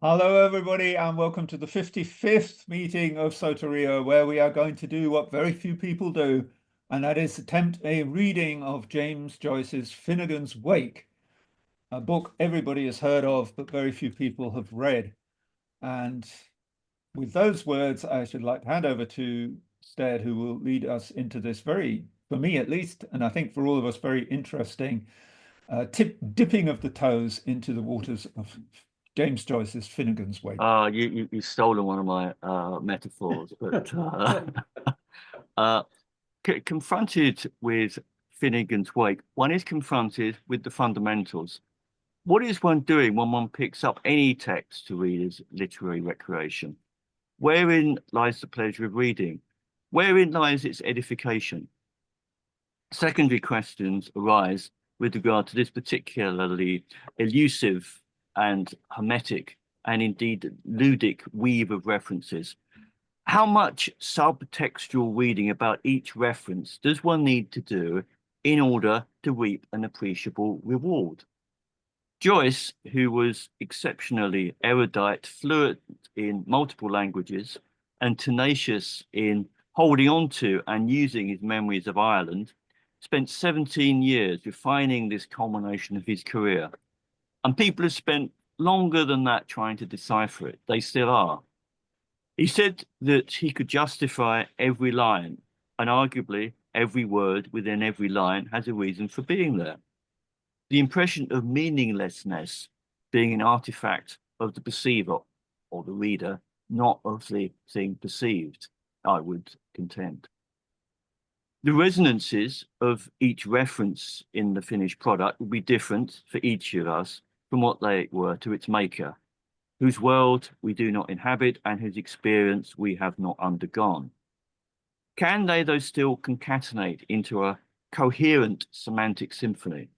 Hello, everybody, and welcome to the 55th meeting of Soteria, where we are going to do what very few people do, and that is attempt a reading of James Joyce's Finnegans Wake, a book everybody has heard of, but very few people have read. And with those words, I should like to hand over to Stead, who will lead us into this very, for me at least, and I think for all of us, very interesting dipping of the toes into the waters of James Joyce's Finnegans Wake. You've stolen one of my metaphors, but uh, confronted with Finnegans Wake, one is confronted with the fundamentals. What is one doing when one picks up any text to read as literary recreation? Wherein lies the pleasure of reading? Wherein lies its edification? Secondary questions arise with regard to this particularly elusive and hermetic and indeed ludic weave of references. How much subtextual reading about each reference does one need to do in order to reap an appreciable reward? Joyce, who was exceptionally erudite, fluent in multiple languages, and tenacious in holding on to and using his memories of Ireland, spent 17 years refining this culmination of his career. And people have spent longer than that trying to decipher it. They still are. He said that he could justify every line, and arguably every word within every line has a reason for being there. The impression of meaninglessness being an artifact of the perceiver or the reader, not of the thing perceived, I would contend. The resonances of each reference in the finished product will be different for each of us from what they were to its maker, whose world we do not inhabit and whose experience we have not undergone. Can they, though, still concatenate into a coherent semantic symphony?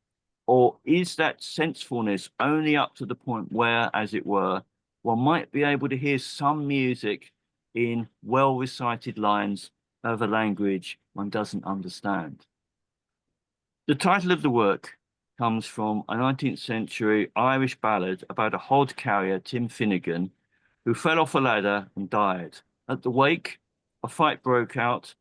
Or is that sensefulness only up to the point where, as it were, one might be able to hear some music in well-recited lines of a language one doesn't understand? The title of the work comes from a 19th century Irish ballad about a hod carrier, Tim Finnegan, who fell off a ladder and died. At the wake, a fight broke out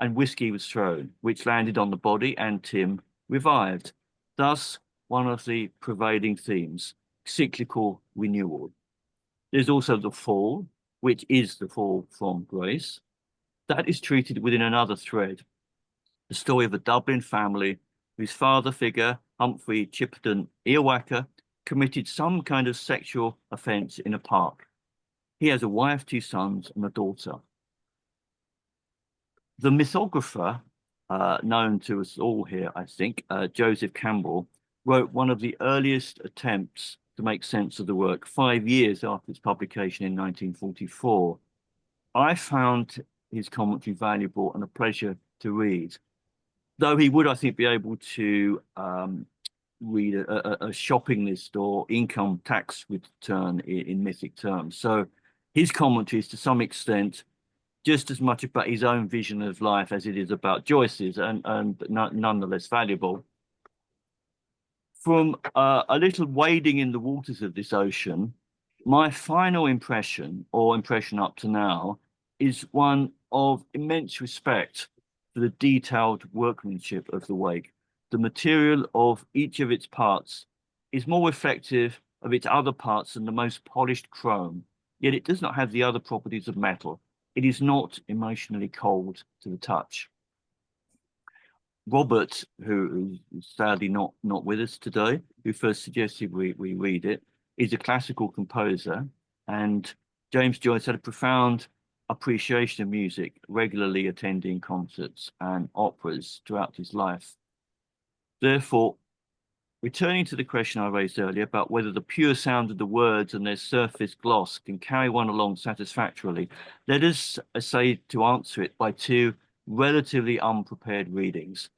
and whiskey was thrown, which landed on the body and Tim revived. Thus, one of the prevailing themes, cyclical renewal. There's also the fall, which is the fall from grace. That is treated within another thread, the story of a Dublin family whose father figure, Humphrey Chipperton Earwacker, committed some kind of sexual offence in a park. He has a wife, two sons, and a daughter. The mythographer, known to us all here, I think, Joseph Campbell, wrote one of the earliest attempts to make sense of the work 5 years after its publication in 1944. I found his commentary valuable and a pleasure to read, though he would, I think, be able to read a shopping list or income tax return in mythic terms. So his commentary is to some extent just as much about his own vision of life as it is about Joyce's, and nonetheless valuable. From a little wading in the waters of this ocean, my final impression, or impression up to now, is one of immense respect for the detailed workmanship of the wake. The material of each of its parts is more reflective of its other parts than the most polished chrome, yet it does not have the other properties of metal. It is not emotionally cold to the touch. Robert, who is sadly not with us today, who first suggested we read it, is a classical composer, and James Joyce had a profound appreciation of music, regularly attending concerts and operas throughout his life. Therefore, returning to the question I raised earlier about whether the pure sound of the words and their surface gloss can carry one along satisfactorily, let us essay to answer it by two relatively unprepared readings.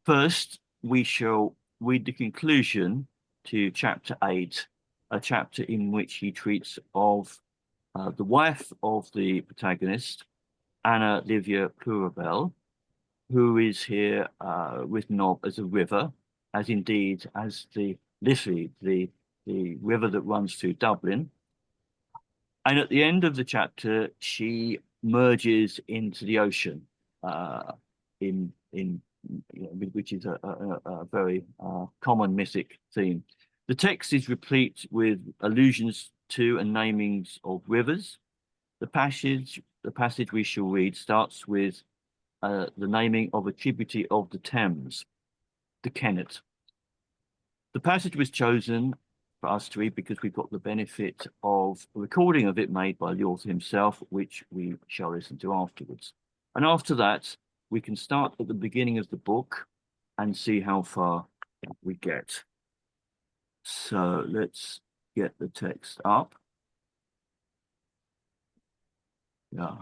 First, we shall read the conclusion to chapter 8, a chapter in which he treats of the wife of the protagonist, Anna Livia Plurabelle, who is here written of as a river, as indeed as the Liffey, the river that runs through Dublin. And at the end of the chapter, she merges into the ocean, which is a very common mythic theme. The text is replete with allusions to and namings of rivers. The passage we shall read starts with the naming of a tributary of the Thames, the Kennet. The passage was chosen for us to read because we've got the benefit of a recording of it made by the author himself, which we shall listen to afterwards. And after that, we can start at the beginning of the book and see how far we get. So let's get the text up. Yeah.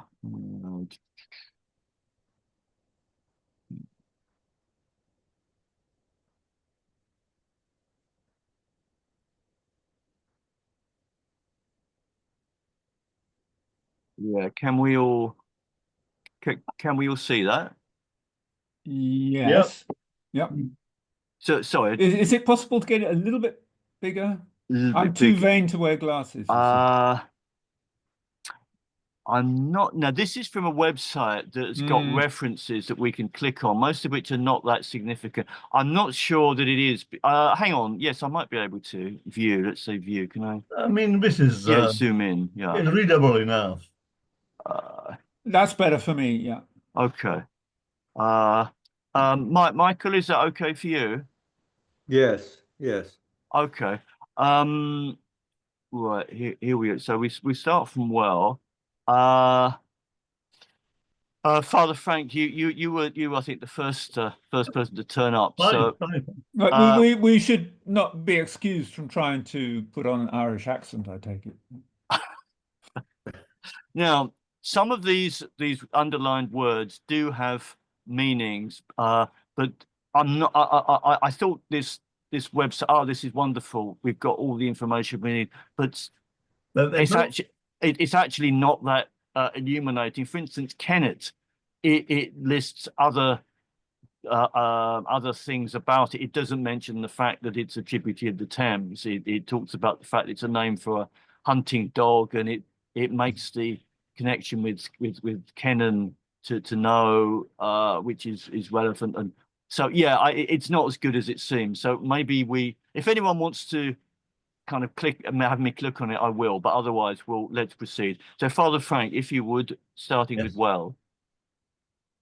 Yeah, can we all see that? Yes. Yep. So sorry, Is it possible to get it a little bit bigger? a little I'm bit too big. vain to wear glasses. You see. I'm not. Now, this is from a website that's got references that we can click on, most of which are not that significant. I'm not sure that it is. Hang on. Yes, I might be able to view. Let's say view. Can I? I mean, this is Yeah, zoom in. Yeah. it's readable enough. That's better for me. Yeah. Okay. Michael, is that okay for you? Yes, yes. Okay. Right, here we go. So we start from well. Father Frank, you were I think the first person to turn up. So Fine. We should not be excused from trying to put on an Irish accent, I take it. now some of these underlined words do have meanings, but I'm not. I thought this website. Oh, this is wonderful. We've got all the information we need, but it's actually not that illuminating. For instance, Kennet, it lists other things about it. It doesn't mention the fact that it's a tributary of the Thames. It talks about the fact it's a name for a hunting dog, and it makes the connection with Kennan to know, which is relevant. And so yeah, it's not as good as it seems. So maybe if anyone wants to kind of have me click on it, I will, but otherwise let's proceed. So Father Frank, if you would, starting with well.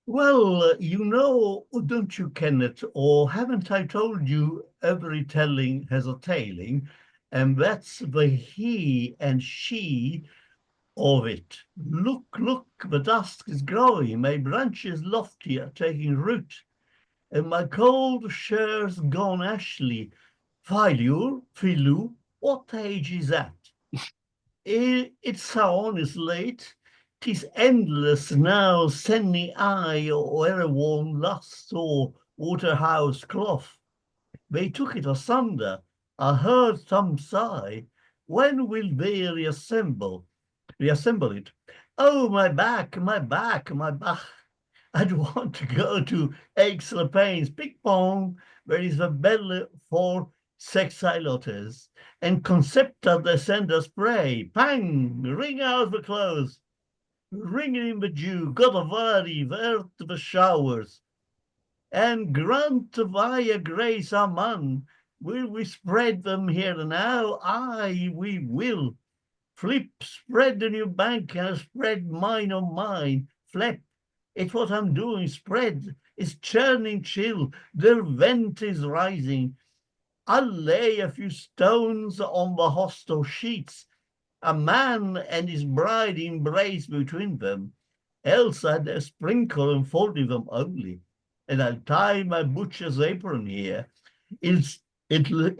Well, you know, don't you, Kenneth, or haven't I told you every telling has a tailing, and that's the he and she of it. Look, look, the dusk is growing, my branches loftier taking root, and my cold shares gone ashly. Philu, what age is that? It's sound is late. 'Tis endless now, sending eye or e'er worn lust or Waterhouse cloth. They took it asunder. I heard some sigh. When will they reassemble it? Oh, my back, my back, my back. I'd want to go to Aix-les-Bains, Big Pong, where is the bell for sexilotes, and Concepta de send spray. Pang! Ring out the clothes. Ring in the dew. God of Ari, where the showers. And grant via grace aman. Will we spread them here now? Aye, we will. Flip, spread the new bank and spread mine on mine. Flip. It's what I'm doing. Spread. It's churning chill. The vent is rising. I'll lay a few stones on the hostel sheets. A man and his bride embrace between them. Else I'd sprinkle and fold them only. And I'll tie my butcher's apron here. It's suety.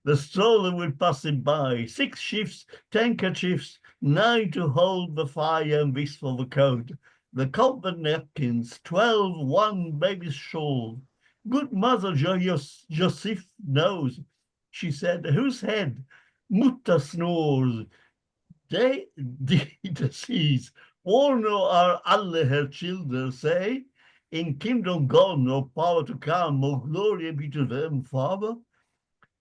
The stroller would pass him by. 6 shifts, 10 kerchiefs, 9 to hold the fire and this for the coat. The comfort napkins, 12, 1 baby's shawl. Good mother Joseph knows. She said, whose head? Mutta snores. The seas. All know are alle her children say. in kingdom gone, no power to come, more glory be to them, Father.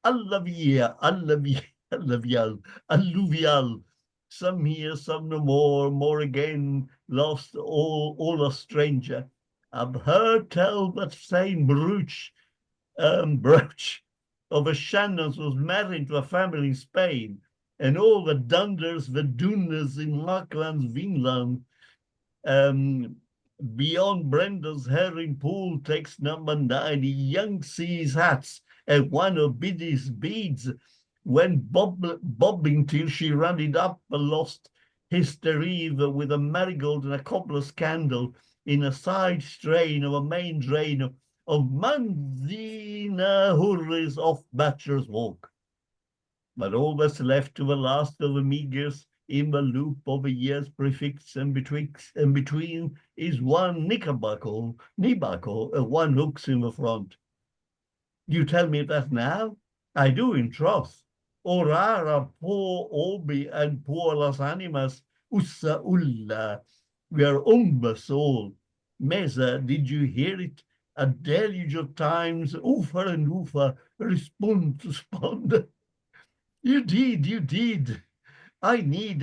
Allavia, allavia, allavial, alluvial. Some here, some no more, more again, lost all a stranger. I've heard tell that same brooch of a Shannons was married to a family in Spain, and all the Dunders, the Dunas in Markland's Vinland, beyond Brenda's herring pool takes number 9, young sees hats, and one of Biddy's beads, when bobbing till she ran it up a lost hysterive with a marigold and a cobbler's candle in a side strain of a main drain of Manzina Hurries off Bachelor's Walk. But all that's left to the last of the meagres in the loop of the years prefix and betwixt and between is one knickerbuckle, one hooks in the front. You tell me that now? I do in troth. Orara poor Obi and poor las animas, ussa ulla, we are soul. Mesa, did you hear it? A deluge of times, oofer and oofer, respond. You did. I need.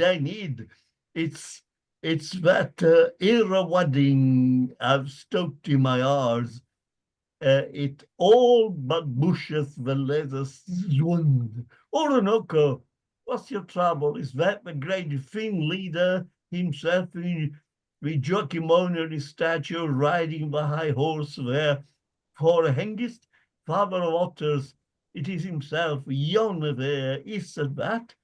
It's that era wedding I've stoked in my hours. It all but busheth the leather zwund. Orinoco, what's your trouble? Is that the great Finn leader himself in the jockeymonery statue riding the high horse there for Hengist, father of otters? It is himself, yonder there, is that?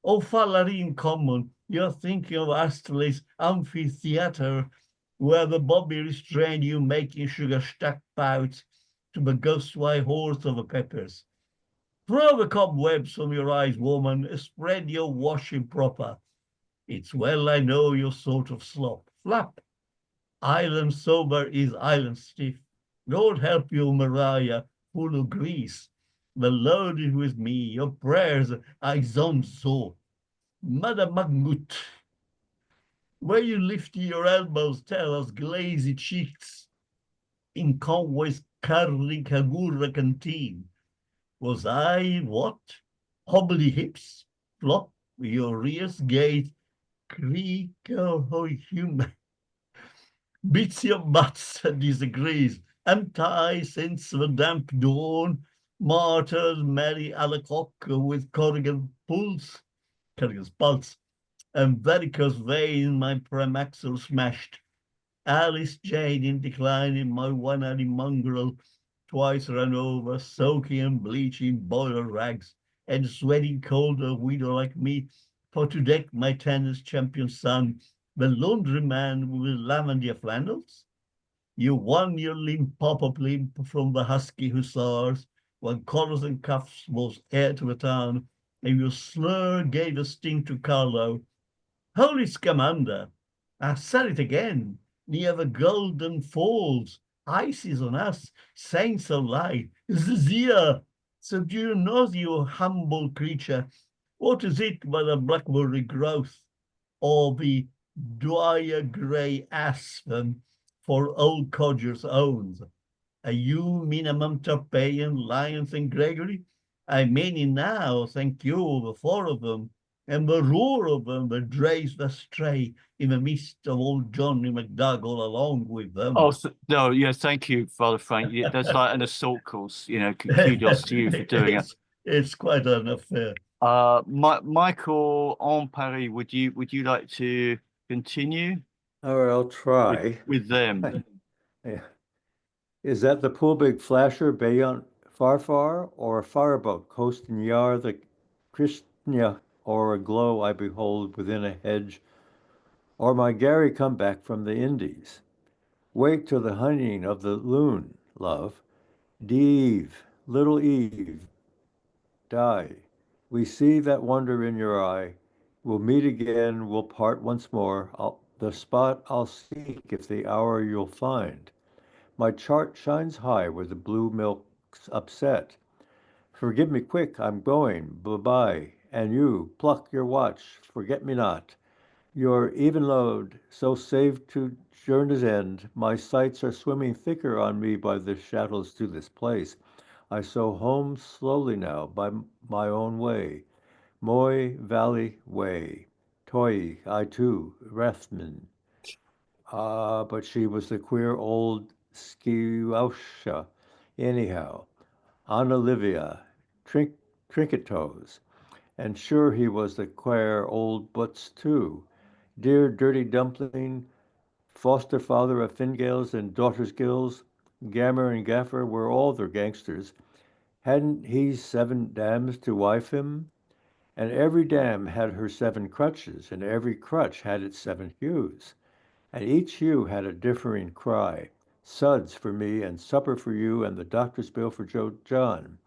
Oh, Fallarin Common, you're thinking of Astley's amphitheatre, where the bobby restrained you making sugar stack bouts to the ghostwise horse of the peppers. Throw the cobwebs from your eyes, woman, spread your washing proper. It's well I know your sort of slop. Flap. Island sober is island stiff. Lord help you, Maria, full of grease. The loaded with me, your prayers I zone so. Mother Magnut, where you lift your elbows, tell us glazy cheeks in Conway's curly Kagura canteen. Was I what? Hobbly hips, flop, your rears gate, creak, oh, human. Beats your butts and disagrees. Anti since the damp dawn, martyrs Mary Alacock with Corrigan's pulse, and varicose vein my premaxil smashed. Alice Jane in decline in my one-eyed mongrel, twice run over, soaking and bleaching boiler rags, and sweating colder widow like me, for to deck my tennis champion son, the laundryman with lavender flannels? You won your limp pop-up limp from the husky hussars, when collars and cuffs was heir to the town, and your slur gave a sting to Carlo. Holy Scamander, I said it again, near the Golden Falls, ice is on us, saints of light, Zizia, subdue not you humble creature, what is it but a blackberry growth, or the dwyer grey aspen for old codgers' owns? Are you minimum Tarpeian, Lyons, and Gregory? I mean it now, thank you, the four of them, and the roar of them that drays the stray in the midst of old Johnny McDougall along with them. Oh, no, yeah, thank you, Father Frank. Yeah, that's like an assault course, kudos to you for doing it. It's quite an affair. Michael en Paris, would you like to continue All right, I'll try. with them? Yeah. Is that the pool big flasher beyond far, or a fireboat coasting yar the Christnia, or a glow I behold within a hedge, or my Gary come back from the Indies? Wake to the honeying of the loon, love. Eve, little Eve, die. We see that wonder in your eye. We'll meet again, we'll part once more. The spot I'll seek if the hour you'll find. My chart shines high where the blue milk's upset. Forgive me quick, I'm going, bye-bye. And you, pluck your watch, forget me not. Your even load, so saved to journey's end, my sights are swimming thicker on me by the shadows to this place. I so home slowly now by my own way, Moy Valley way. Toy, I too, Rathman. Ah, but she was the queer old Skiwausha, anyhow. Aunt Olivia, trinket toes. And sure he was the queer old Butts too. Dear dirty dumpling, foster father of Fingales and daughters Gills, Gammer and Gaffer were all their gangsters. Hadn't he 7 dams to wife him? And every dam had her 7 crutches, and every crutch had its 7 hues, and each hue had a differing cry. Suds for me, and supper for you, and the doctor's bill for John.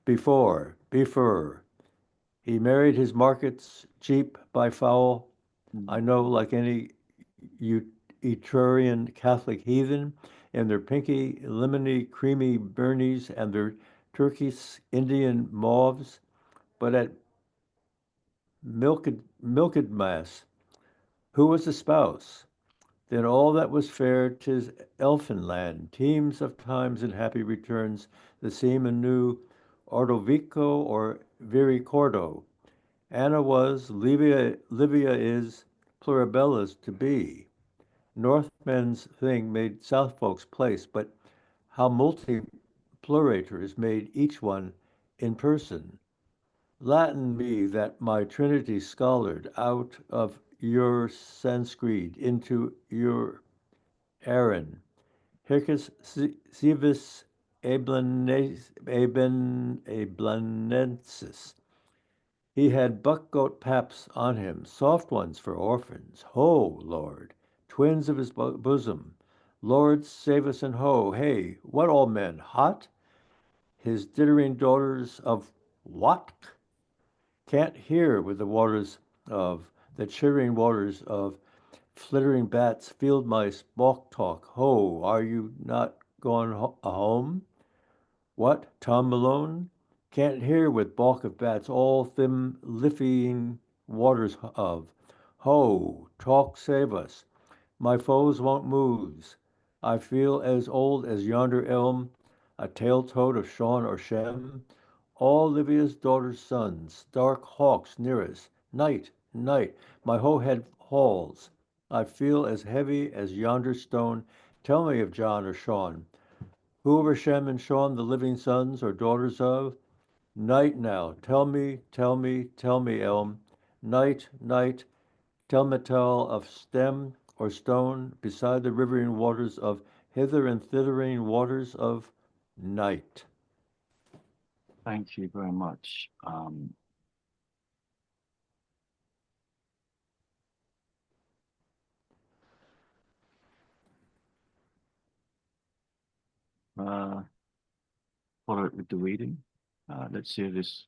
Before, he married his markets cheap by foul. I know, like any Etrurian Catholic heathen, in their pinky, lemony, creamy burnies and their Turkish Indian mauves, but at milked mass, who was the spouse? Then all that was fair, 'tis elfin land, teams of times and happy returns, the seaman knew Ordovico or Viricordo. Anna was, Livia is, Pluribella's to be. Northmen's thing made South folks place, but how multi-plurators made each one in person. Latin me that my Trinity scholared out of your Sanskrit into your Aaron. Hircus civis ablanensis. He had buck-goat paps on him, soft ones for orphans. Ho, Lord, twins of his bosom. Lord, save us and ho, hey, what all men, hot? His dittering daughters of what? Can't hear with the waters of, the chirring waters of flittering bats, field mice, balk talk. Ho, are you not gone home? What, Tom Malone? Can't hear with balk of bats, all thim liffying waters of. Ho, talk save us. My foes won't moves. I feel as old as yonder elm, a tail-toad of Sean or Shem. All Livia's daughters' sons, dark hawks near us. Night, night, my whole head halls. I feel as heavy as yonder stone. Tell me of John or Sean. Who were Shem and Sean the living sons or daughters of? Night now, tell me, tell me, tell me, Elm. Night, night, tell me tell of stem or stone beside the rivering waters of hither and thithering waters of night. Thank you very much. Follow it with the reading. Let's see this.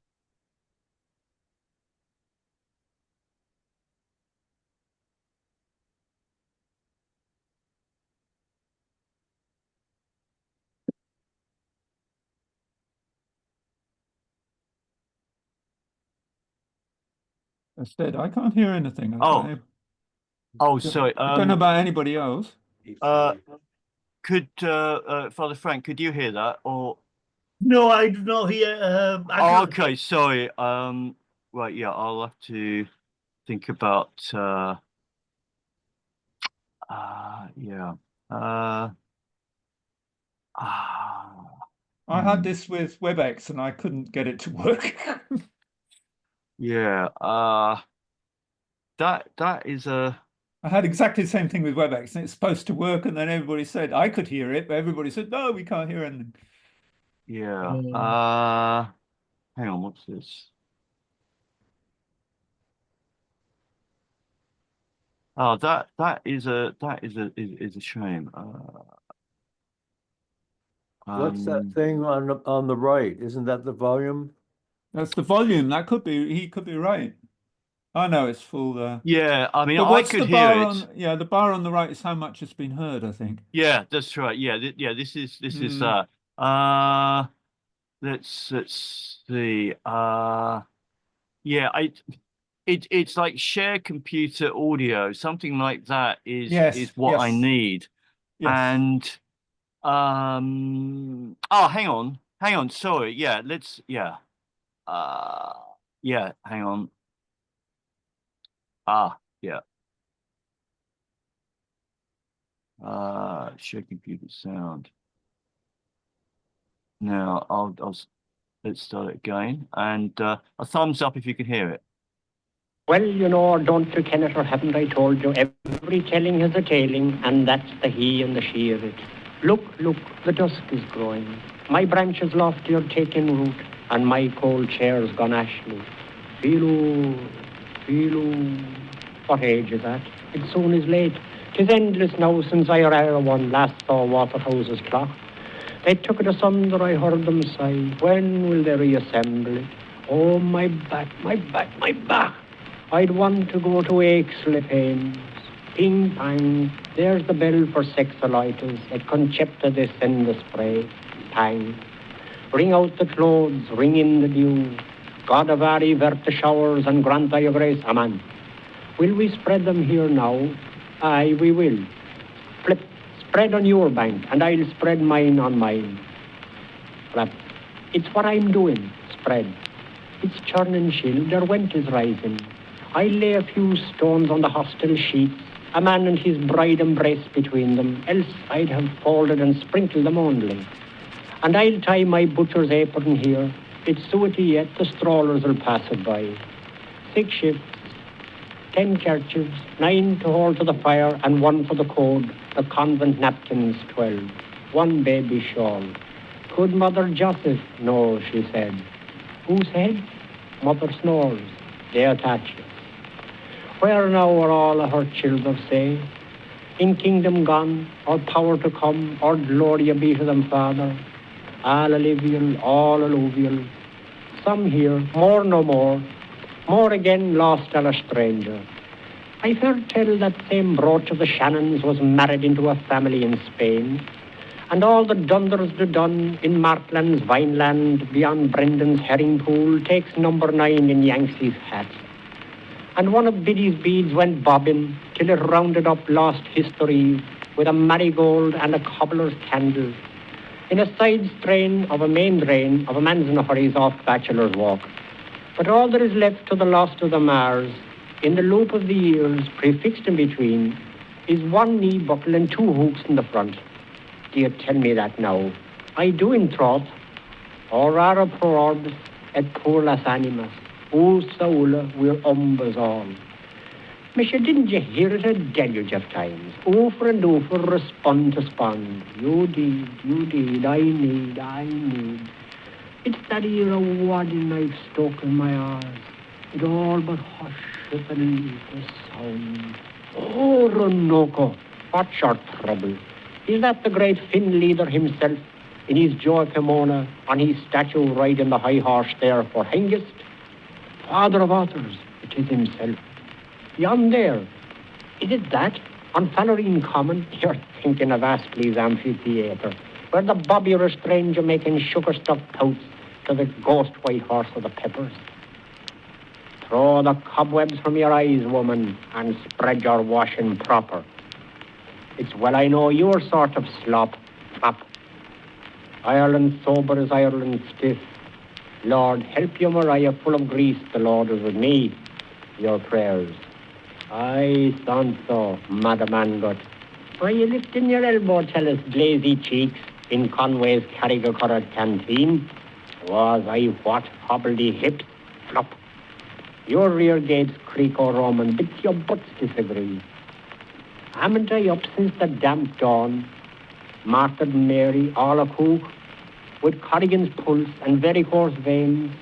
Instead, I can't hear anything. Sorry. I don't know about anybody else. Could Father Frank, could you hear that? Or No, I do not hear. I can't. okay, sorry. Right, yeah, I'll have to think about. Yeah. I had this with WebEx and I couldn't get it to work. Yeah. That is a. I had exactly the same thing with WebEx, and it's supposed to work, and then everybody said I could hear it, but everybody said no, we can't hear anything. Yeah. Hang on, what's this? Oh, that is a shame. What's that thing on the right? Isn't that the volume? That's the volume. That could be. He could be right. I know it's full there. Yeah, I mean, But I what's could the hear bar it. on? Yeah, the bar on the right is how much it's been heard, I think. Yeah, that's right. Yeah, this is let's see. Yeah, it's like share computer audio, something like that Yes, is what I yes. need. Yes. And oh, hang on, sorry. Yeah, yeah. Yeah, hang on. Yeah. Share computer sound. Now let's start it again, and a thumbs up if you can hear it. Well, you know, don't you ken it, or haven't I told you, every telling has a tailing, and that's the he and the she of it. Look, look, the dusk is growing. My branches lofty are taking root, and my cold chair's gone ashly. Feel-oo, what age is that? It soon is late. 'Tis endless now since I or one last saw Waterhouse's clock. They took it asunder, I heard them sigh. When will they reassemble it? Oh, my back, my back, my back. I'd want to go to Aixley Pains. Ping, pang, there's the bell for sexolitis. Et concepta descend the spray. Pang. Ring out the clothes, ring in the dew. God avari vert the showers and grant thy grace, amen. Will we spread them here now? Aye, we will. Flip, spread on your bank, and I'll spread mine on mine. Flap. It's what I'm doing, spread. It's churn and chill, their went is rising. I lay a few stones on the hostel sheets, a man and his bride embrace between them, else I'd have folded and sprinkled them only. And I'll tie my butcher's apron here. It's suety yet, the strollers will pass it by. 6 shifts, 10 kerchiefs, 9 to hold to the fire, and 1 for the code, the convent napkins 12, 1 baby shawl. Could Mother Joseph? No, she said. Who said? Mother snores. They attach it. Where now are all her children, say? In kingdom gone, or power to come, or gloria be to them, Father? All alluvial, all alluvial. Some here, more no more. More again lost and a stranger. I've heard tell that same brooch of the Shannons was married into a family in Spain. And all the dunders do done in Martland's Vineland beyond Brendan's herring pool takes number 9 in Yanksy's hat. And one of Biddy's beads went bobbing till it rounded up lost history with a marigold and a cobbler's candle in a side strain of a main drain of a man's in a hurry's off bachelor's walk. But all that is left to the lost of the Mars, in the loop of the ears prefixed in between, is 1 knee buckle and 2 hooks in the front. Do you tell me that now? I do in troth. Or rara pro orbis et pur las animas. O Saula, we're umbers all. Monsieur, didn't you hear it a deluge of times? Over and over, respond to spond. You did, I need. It's that era wadding I've stuck in my eyes. It all but hushes and the sound. Oh, Ronoko, what's your trouble? Is that the great Finn leader himself, in his joy Pomona, on his statue riding the high horse there for Hengist? Father of authors, it is himself. Yon there, is it that? On Fallerine Common, you're thinking of Astley's amphitheatre, where the bobby or a stranger making sugar-stuffed pouts to the ghost white horse of the Peppers. Throw the cobwebs from your eyes, woman, and spread your washing proper. It's well I know your sort of slop, fop. Ireland sober as Ireland stiff. Lord, help you, Maria, full of grease, the Lord is with me. Your prayers. Aye, so, Madam Angot. Why you lifting your elbow, tell us, glazy cheeks, in Conway's Carrigacorrad canteen? Was I what, hobbledy hips, flop. Your rear gates creak or Roman, but your butts disagree. Haven't I up since the damp dawn? Martyred Mary, all a cook, with Corrigan's pulse and varicose veins,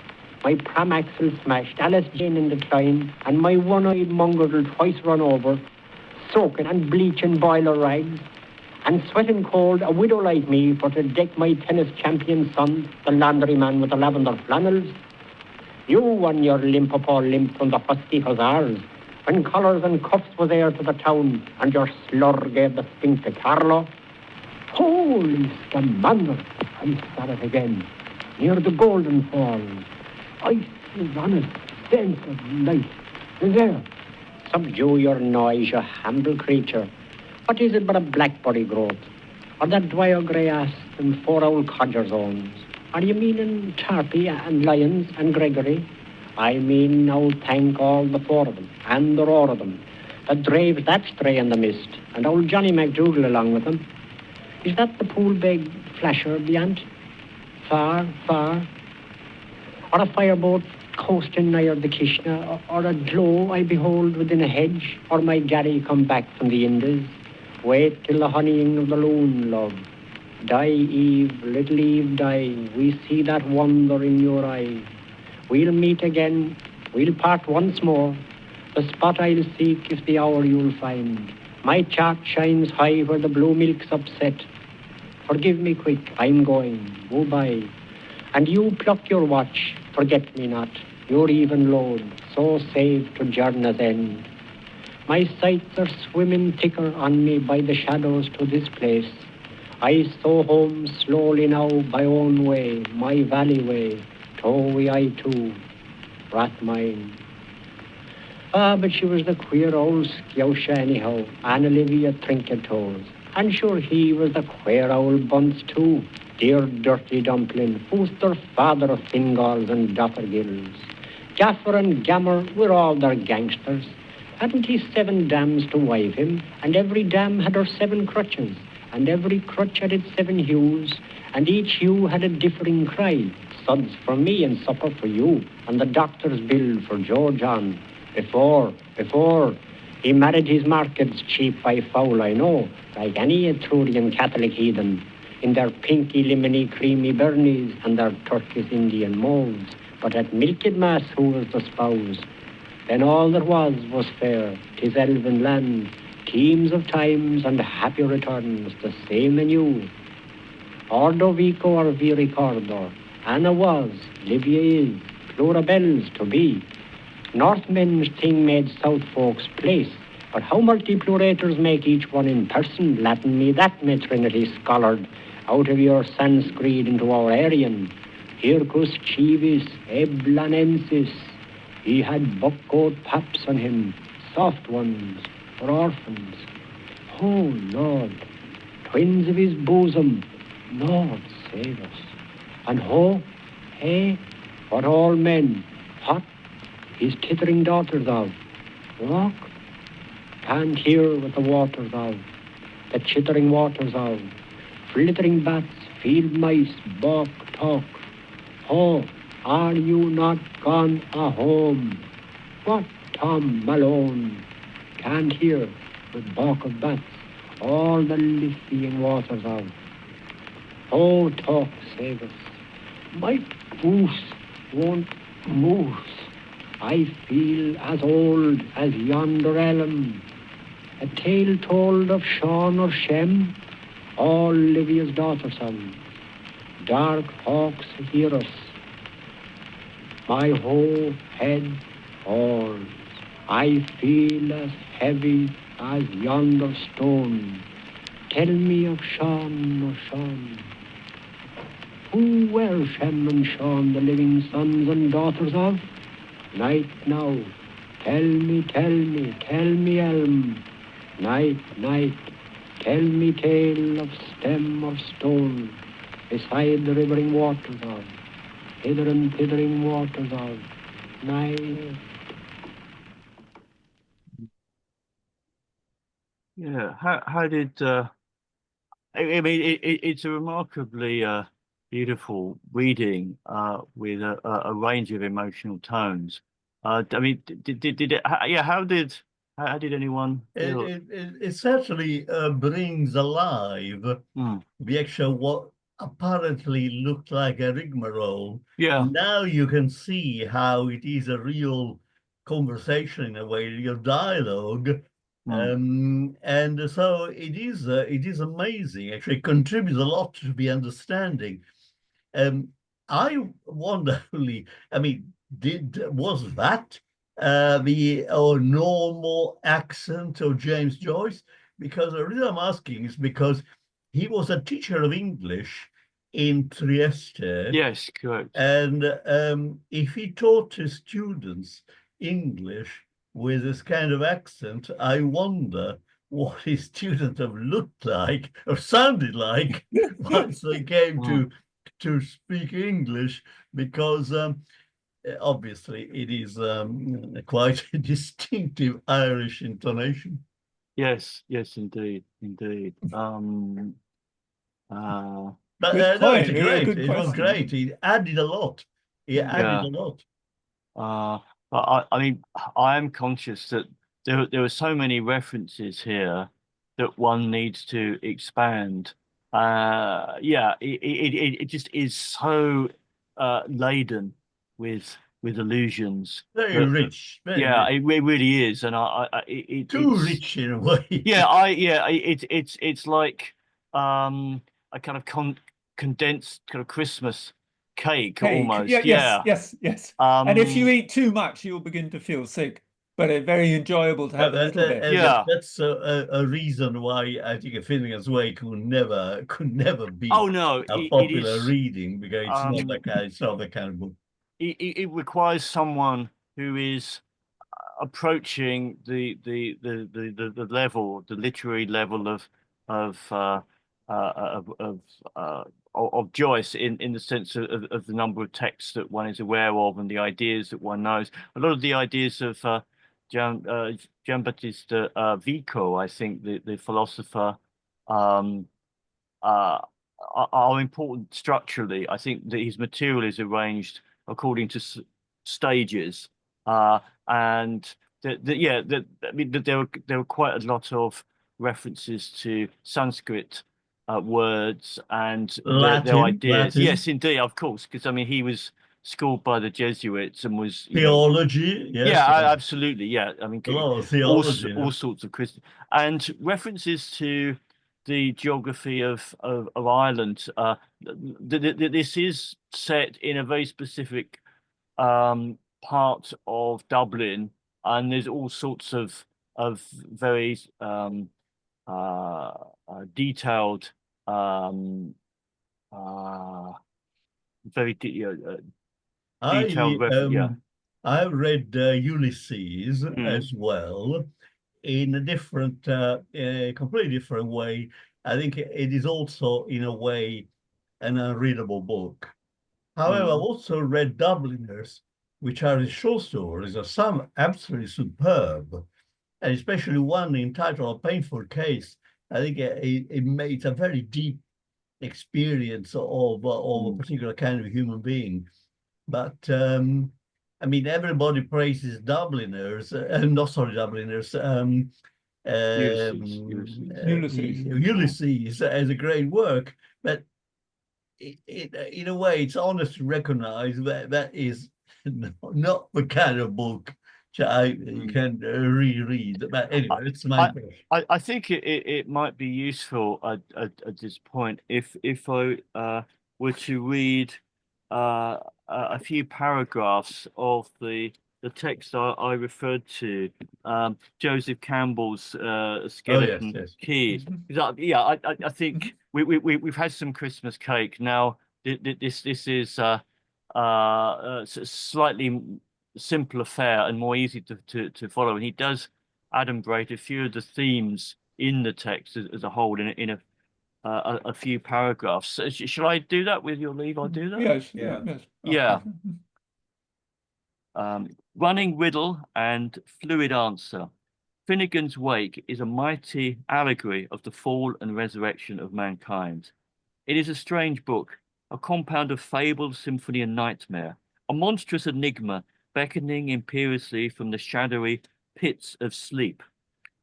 my pram axle smashed, Alice Jane in decline, and my one-eyed mongrel twice run over, soaking and bleaching boiler rags, and sweating cold, a widow like me, for to deck my tennis champion son, the laundryman with the lavender flannels. You won your limp-a-paw limp from the fusty hussars, when collars and cuffs was heir to the town, and your slur gave the stink to Carlo. Holy scamander, I saw it again, near the Golden Falls. Ice is honest, sense of light, There, subdue your noise, you humble creature. What is it but a blackberry growth? Or that dwyer grey ass and 4 old codger zones? Are you meaning Tarpey and Lyons and Gregory? I mean now thank all the 4 of them, and the roar of them, that drave that stray in the mist, and old Johnny MacDougall along with them. Is that the pool-beg flasher beyond? Far, far? Or a fireboat coasting nigher the Kishna, or a glow I behold within a hedge, or my Gary come back from the Indies? Wait till the honeying of the loon, love. Die, Eve, little Eve, die. We see that wonder in your eye. We'll meet again, we'll part once more. The spot I'll seek is the hour you'll find. My chart shines high where the blue milk's upset. Forgive me quick, I'm going, go by. And you pluck your watch, forget me not, your even load, so save to journey's end. My sights are swimming thicker on me by the shadows to this place. I so home slowly now by own way, my valley way, tow I too, wrath mine. Ah, but she was the queer old scousha anyhow, Anne Olivia Trinket toes. And sure he was the queer old bunce too, dear dirty dumpling, who's their father of Fingalls and Doffergills. Gaffer and Gammer were all their gangsters. Hadn't he 7 dams to wive him, and every dam had her 7 crutches, and every crutch had its 7 hues, and each hue had a differing cry. Suds for me and supper for you, and the doctor's bill for George on. Before, he married his markets cheap by foul, I know, like any Etrurian Catholic heathen, in their pinky, lemony, creamy burnies and their turquoise Indian molds. But at milked mass who was the spouse? Then all that was fair, 'tis elven land, teams of times and happy returns, the same anew. Ordo vico or vi ricordo, Anna was, Livia is, plura bells to be. Northmen's thing made South folks place, but how multiplurators make each one in person, Latin me that, me Trinity scholared, out of your Sanskrit into our Aryan. Hircus civis eblanensis. He had buck-coat paps on him, soft ones, for orphans. Oh, Lord, twins of his bosom, Lord save us. And ho, hey, what all men, what, his tittering daughters of, walk, can't hear what the waters of, the chittering waters of, flittering bats, field mice, balk, talk. Oh, are you not gone a home? What Tom Malone can't hear with balk of bats, all the liffying waters of. Oh, talk, save us. My goose won't moose. I feel as old as yonder elm. A tale told of Sean or Shem, all Livia's daughter sons. Dark hawks hear us. My whole head falls. I feel as heavy as yonder stone. Tell me of Sean or Sean. Who were Shem and Sean, the living sons and daughters of? Night now, tell me, elm. Night, tell me tale of stem or stone, beside the rivering waters of, hither and thithering waters of, night. Yeah, how did I mean it's a remarkably beautiful reading with a range of emotional tones. I mean, did it? Yeah, how did anyone feel? It certainly brings alive the actual what apparently looked like a rigmarole. Yeah. Now you can see how it is a real conversation in a way, your dialogue. And so it is amazing. Actually, it contributes a lot to the understanding. I wonder only, I mean, was that the normal accent of James Joyce? Because the reason I'm asking is because he was a teacher of English in Trieste. Yes, correct. And if he taught his students English, with this kind of accent, I wonder what his students have looked like or sounded like once they came to speak English, because obviously it is quite a distinctive Irish intonation. Yes, yes, indeed, indeed. But Good no, point. it's Yeah, great. good It was question. great. He added a lot. He added Yeah. a lot. But I mean, I am conscious that there are so many references here that one needs to expand. Yeah, it just is so laden with allusions. Very rich. Very Yeah, rich. it really is, and Too it's rich in a way. yeah, it's like a kind of condensed kind of Christmas cake Cake. almost. Yeah, yes, Yeah. yes, yes. And if you Um, eat too much, you'll begin to feel sick. But it's very enjoyable to have a little bit. Yeah. That's a reason why I think a Finnegans Wake could never be Oh no, a it popular is. reading, because it's not that kind of book. It requires someone who is approaching the level, the literary level of uh, of Joyce in the sense of the number of texts that one is aware of and the ideas that one knows. A lot of the ideas of Giambattista Vico, I think, the philosopher, um, are important structurally. I think that his material is arranged according to stages, and yeah, I mean, there were quite a lot of references to Sanskrit words and their ideas. Latin, Yes, indeed, of course, because I mean he was schooled by the Jesuits and was, you know, theology, yes, yeah, absolutely, yeah. I mean, a lot of all theology. all sorts of Christian and references to the geography of Ireland. This is set in a very specific part of Dublin, and there's all sorts of very detailed, uh, very detailed yeah. I read Ulysses as well, in a different, completely different way. I think it is also, in a way, an unreadable book. However, I've also read Dubliners, which are short stories, are some absolutely superb, and especially one entitled A Painful Case. I think it's a very deep experience of a particular kind of human being. But I mean, everybody praises Dubliners, not sorry, Dubliners, Ulysses as a great work, but in a way, it's honest to recognize that that is not the kind of book you can reread. But anyway, it's my impression. I think it might be useful at this point if I were to read a few paragraphs of the text I referred to, Joseph Campbell's Skeleton Key. Yeah, I think we've had some Christmas cake. Now this is slightly simpler fare and more easy to follow, and he does adumbrate a few of the themes in the text as a whole in a few paragraphs. So shall I do that with your leave? I'll do that. Yes, Yeah. yes. Yeah. Running riddle and fluid answer. Finnegans Wake is a mighty allegory of the fall and resurrection of mankind. It is a strange book, a compound of fable, symphony, and nightmare, a monstrous enigma beckoning imperiously from the shadowy pits of sleep.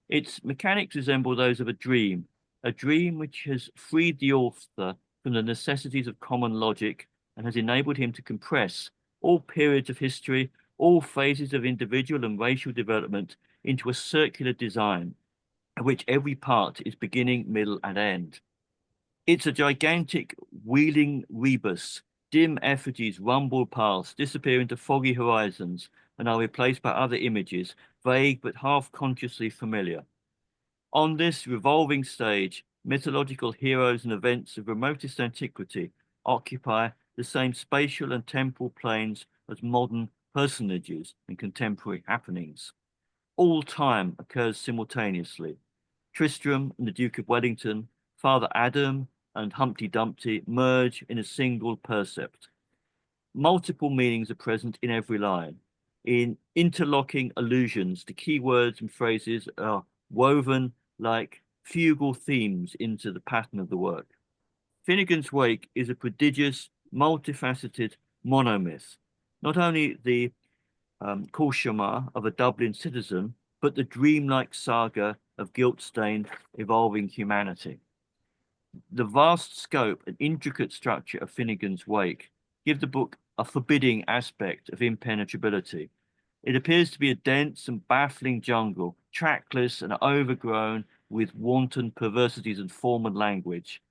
Its mechanics resemble those of a dream which has freed the author from the necessities of common logic and has enabled him to compress all periods of history, all phases of individual and racial development into a circular design, of which every part is beginning, middle, and end. It's a gigantic wheeling rebus. Dim effigies rumble past, disappear into foggy horizons, and are replaced by other images, vague but half-consciously familiar. On this revolving stage, mythological heroes and events of remotest antiquity occupy the same spatial and temporal planes as modern personages and contemporary happenings. all time occurs simultaneously. Tristram and the Duke of Wellington, Father Adam and Humpty Dumpty merge in a single percept. Multiple meanings are present in every line. In interlocking allusions to key words and phrases are woven like fugal themes into the pattern of the work. Finnegans Wake is a prodigious, multifaceted monomyth, not only the cauchemar of a Dublin citizen, but the dreamlike saga of guilt-stained, evolving humanity. The vast scope and intricate structure of Finnegans Wake give the book a forbidding aspect of impenetrability. It appears to be a dense and baffling jungle, trackless and overgrown with wanton perversities and formal language.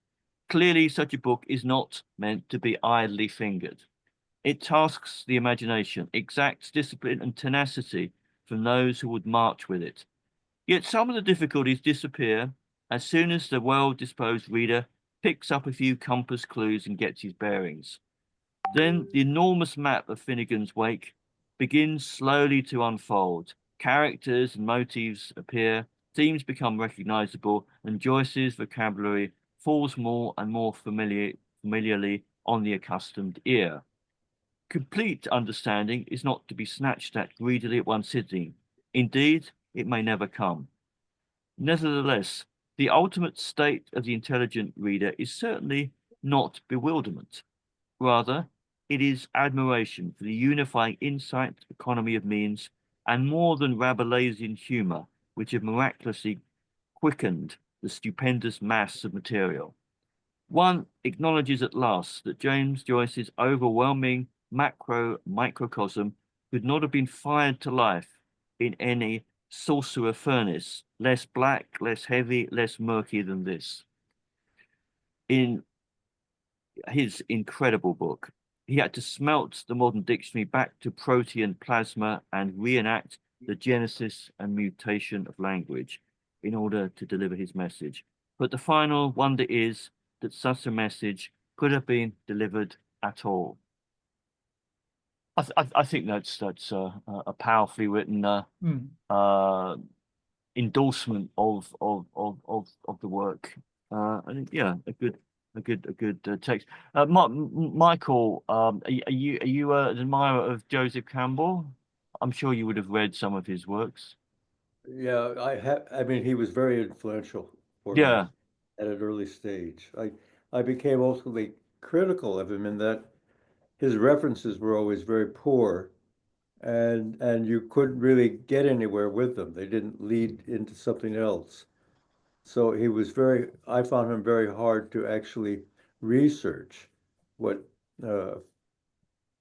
Clearly, such a book is not meant to be idly fingered. It tasks the imagination, exacts discipline and tenacity from those who would march with it. Yet some of the difficulties disappear as soon as the well-disposed reader picks up a few compass clues and gets his bearings. Then the enormous map of Finnegans Wake begins slowly to unfold. Characters and motifs appear, themes become recognizable, and Joyce's vocabulary falls more and more familiarly on the accustomed ear. Complete understanding is not to be snatched at greedily at one sitting. Indeed, it may never come. Nevertheless, the ultimate state of the intelligent reader is certainly not bewilderment. Rather, it is admiration for the unifying insight, economy of means, and more than Rabelaisian humor, which have miraculously quickened the stupendous mass of material. One acknowledges at last that James Joyce's overwhelming microcosm could not have been fired to life in any sorcerer furnace, less black, less heavy, less murky than this. In his incredible book, he had to smelt the modern dictionary back to protean plasma and reenact the genesis and mutation of language in order to deliver his message. But the final wonder is that such a message could have been delivered at all. I think that's a powerfully written endorsement of the work. I think, yeah, a good text. Michael, are you an admirer of Joseph Campbell? I'm sure you would have read some of his works. Yeah, I mean, he was very influential for me Yeah, at an early stage. I became ultimately critical of him in that his references were always very poor, and you couldn't really get anywhere with them. They didn't lead into something else. So he was I found him very hard to actually research what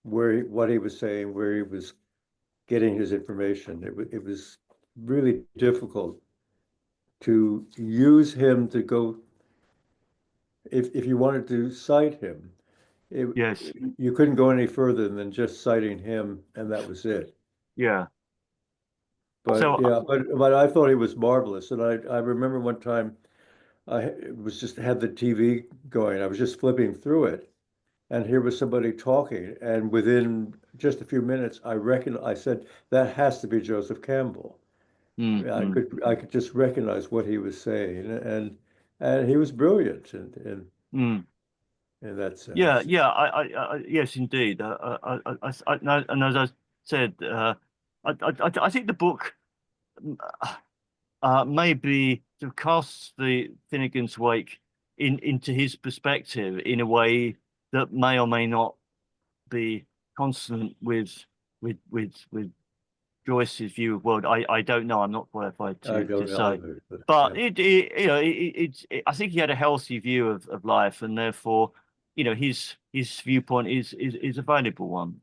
what he was saying, where he was getting his information. It was really difficult to use him to go, if you wanted to cite him, yes, you couldn't go any further than just citing him, and that was it. yeah. But So yeah, but I thought he was marvelous, and I remember one time I had the TV going. I was just flipping through it, and here was somebody talking, and within just a few minutes, I said, that has to be Joseph Campbell. I could just recognize what he was saying, and he was brilliant in that sense. yeah, yes, indeed. And as I said, I think the book maybe sort of casts the Finnegans Wake into his perspective in a way that may or may not be consonant with Joyce's view of world. I don't know. I'm not qualified I to don't say. know either, But yeah. I think he had a healthy view of life, and therefore, his viewpoint is a valuable one.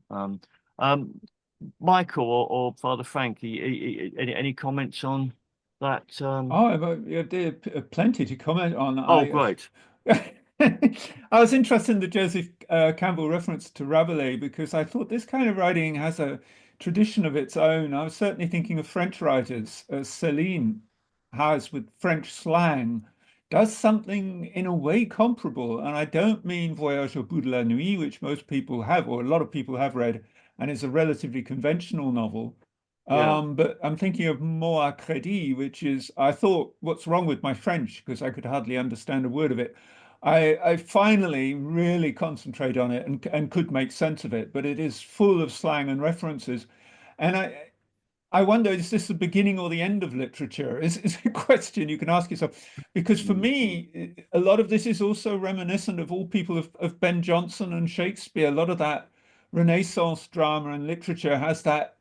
Michael or Father Frank, any comments on that? There's plenty to comment on. Oh, great. I was interested in the Joseph Campbell reference to Rabelais because I thought this kind of writing has a tradition of its own. I was certainly thinking of French writers, as Céline has with French slang, does something in a way comparable. And I don't mean Voyage au bout de la nuit, which most people have, or a lot of people have read, and is a relatively conventional novel. Yeah. But I'm thinking of mot à crédit, which is, I thought, what's wrong with my French? Because I could hardly understand a word of it. I finally really concentrate on it and could make sense of it, but it is full of slang and references. And I wonder, is this the beginning or the end of literature? Is a question you can ask yourself. Because for me, a lot of this is also reminiscent of all people of Ben Jonson and Shakespeare. A lot of that Renaissance drama and literature has that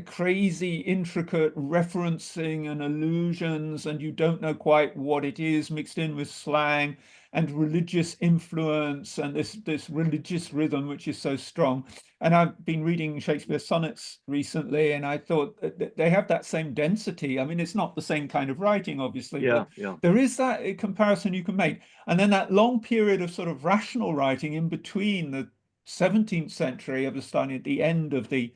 crazy, intricate referencing and allusions, and you don't know quite what it is, mixed in with slang and religious influence and this religious rhythm, which is so strong. And I've been reading Shakespeare's sonnets recently, and I thought they have that same density. I mean, it's not the same kind of writing, obviously, Yeah. but Yeah. there is that comparison you can make. And then that long period of sort of rational writing in between the 17th century, of starting at the end of the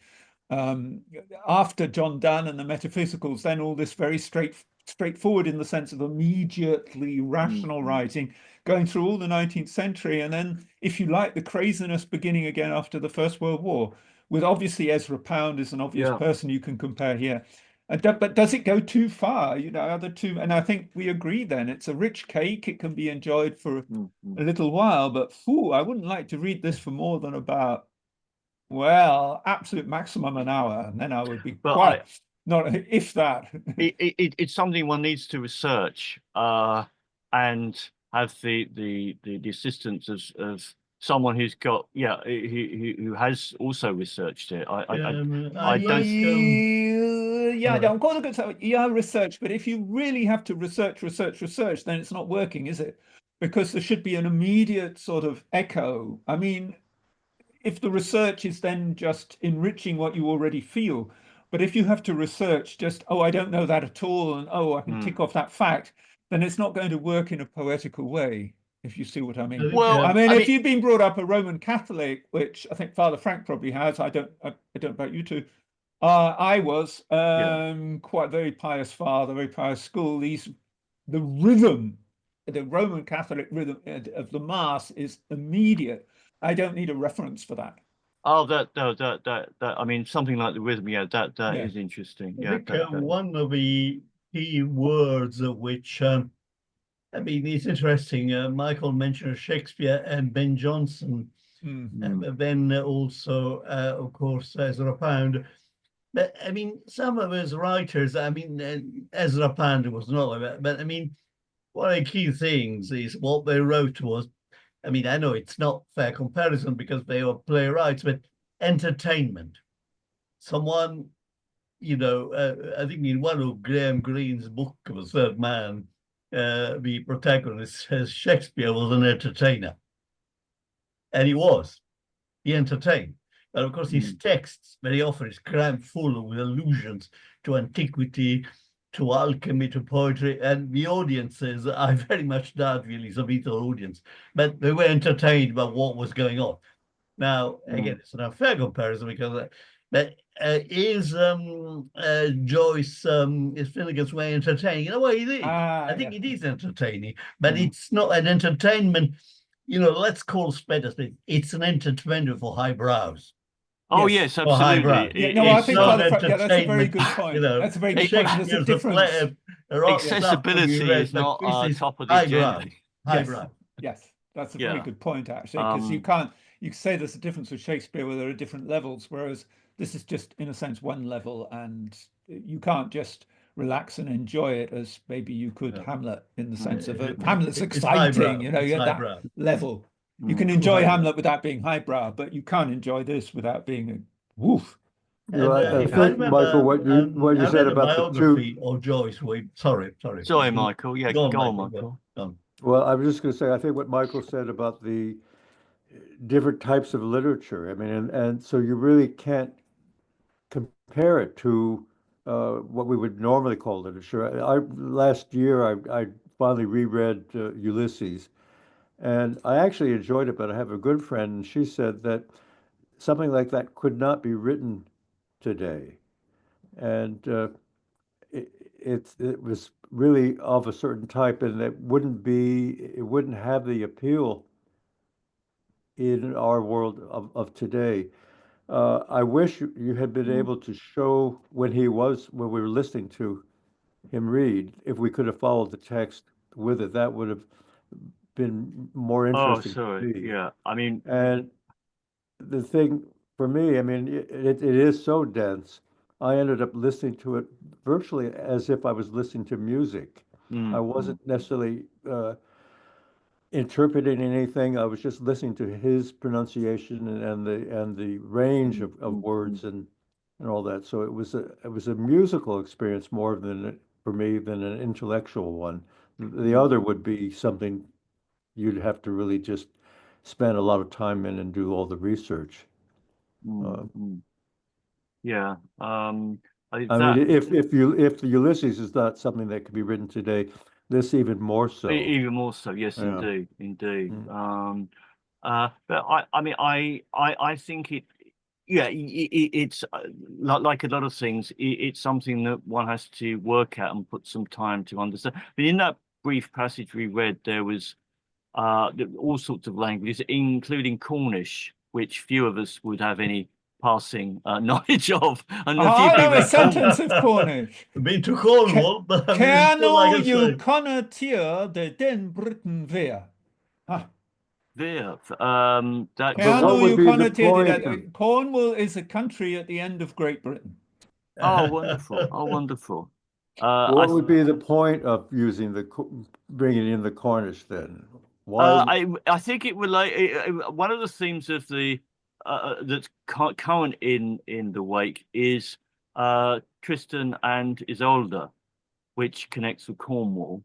after John Donne and the Metaphysicals, then all this very straightforward in the sense of immediately rational writing going through all the 19th century. And then, if you like, the craziness beginning again after the First World War, with obviously Ezra Pound is an obvious Yeah. person you can compare here. But does it go too far? You know, other two, and I think we agree then it's a rich cake. It can be enjoyed for a little while, but I wouldn't like to read this for more than about, well, absolute maximum an hour, and then I would be But quite not, if that. it's something one needs to research and have the assistance of someone who's got who has also researched it. I don't. Yeah, I'm quite good to research, but if you really have to research, then it's not working, is it? Because there should be an immediate sort of echo. I mean, if the research is then just enriching what you already feel, but if you have to research just, oh, I don't know that at all, and oh, I can tick off that fact, then it's not going to work in a poetical way, if you see what I mean. Well, I mean, if you've been brought up a Roman Catholic, which I think Father Frank probably has, I don't know about you two. I was quite very pious father, very pious school. The rhythm, the Roman Catholic rhythm of the Mass is immediate. I don't need a reference for that. Oh, that I mean, something like the rhythm. Yeah, that is interesting. I Yeah, think one of the key words of which, I mean, it's interesting. Michael mentioned Shakespeare and Ben Jonson, but then also, of course, Ezra Pound. But I mean, some of his writers, I mean, Ezra Pound was not, but I mean, one of the key things is what they wrote was, I mean, I know it's not fair comparison because they were playwrights, but entertainment. Someone, you know, I think in one of Graham Greene's book of A Third Man, the protagonist says Shakespeare was an entertainer. And he was. He entertained. But of course, his texts very often is crammed full with allusions to antiquity, to alchemy, to poetry, and the audiences, I very much doubt really it's a Beatle audience, but they were entertained by what was going on. Now, again, it's an unfair comparison because, but is Joyce, is Finnegans Wake entertaining? In a way, it is. I think it is entertaining, but it's not an entertainment. You know, let's call spade a spade. It's an entertainment for highbrows. Oh yes, absolutely. Yeah, no, I think that's a very good point. You know, that's a very good point. There's a difference. Accessibility is not top of the agenda. Yes, that's a very good point, actually, because you can say there's a difference with Shakespeare where there are different levels, whereas this is just, in a sense, one level, and you can't just relax and enjoy it as maybe you could Hamlet, in the sense of Hamlet's exciting, you know, you're at that level. You can enjoy Hamlet without being highbrow, but you can't enjoy this without being a woof. I think, Michael, what you said about the two. Or Joyce, sorry, Michael. Yeah, go on, Michael. Well, I was just going to say, I think what Michael said about the different types of literature. I mean, and so you really can't compare it to what we would normally call literature. Last year I finally reread Ulysses, and I actually enjoyed it. But I have a good friend, and she said that something like that could not be written today, and it was really of a certain type, and it wouldn't have the appeal in our world of today. I wish you had been Mm. able to show when we were listening to him read, if we could have followed the text with it, that would have been more Oh, interesting to sorry. me. Yeah. I mean, And the thing for me, I mean, it is so dense. I ended up listening to it virtually as if I was listening to music. I wasn't necessarily interpreting anything. I was just listening to his pronunciation and the range of words and all that. So it was a musical experience more than for me than an intellectual one. The other would be something you'd have to really just spend a lot of time in and do all the research. Yeah. I mean, if the Ulysses is not something that could be written today, this even more so. Even more so, yes, Yeah. indeed. Mm. But I mean, I think it's like a lot of things. It's something that one has to work at and put some time to understand. But in that brief passage we read, there was all sorts of languages, including Cornish, which few of us would have any passing knowledge of. And a few I know people a at Cornwall. sentence of Cornish. I've been to Cornwall, but I mean, it's all I Colonel can you say. connotier de den Britain weer. There, But Colonel what would you be the connotier point? that Cornwall is a country at the end of Great Britain. oh, wonderful! Oh, wonderful! What would be the point of using bringing in the Cornish then? Why? I think it one of the themes of the that's current in the Wake is Tristan and Isolde, which connects with Cornwall,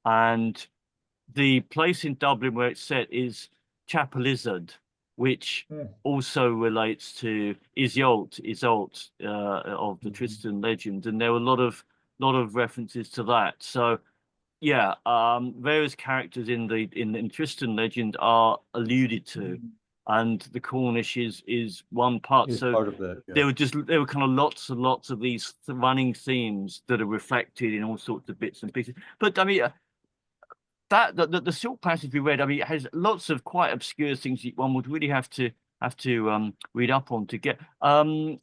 and the place in Dublin where it's set is Chapel Izard, which also relates to Iseult of the Tristan legend, and there were a lot of references to that. So yeah, various characters in Tristan legend are alluded to, and the Cornish is one part. Is So part of that. there Yeah. were kind of lots and lots of these running themes that are reflected in all sorts of bits and pieces. But I mean, the short passage we read, I mean, it has lots of quite obscure things that one would really have to read up on to get one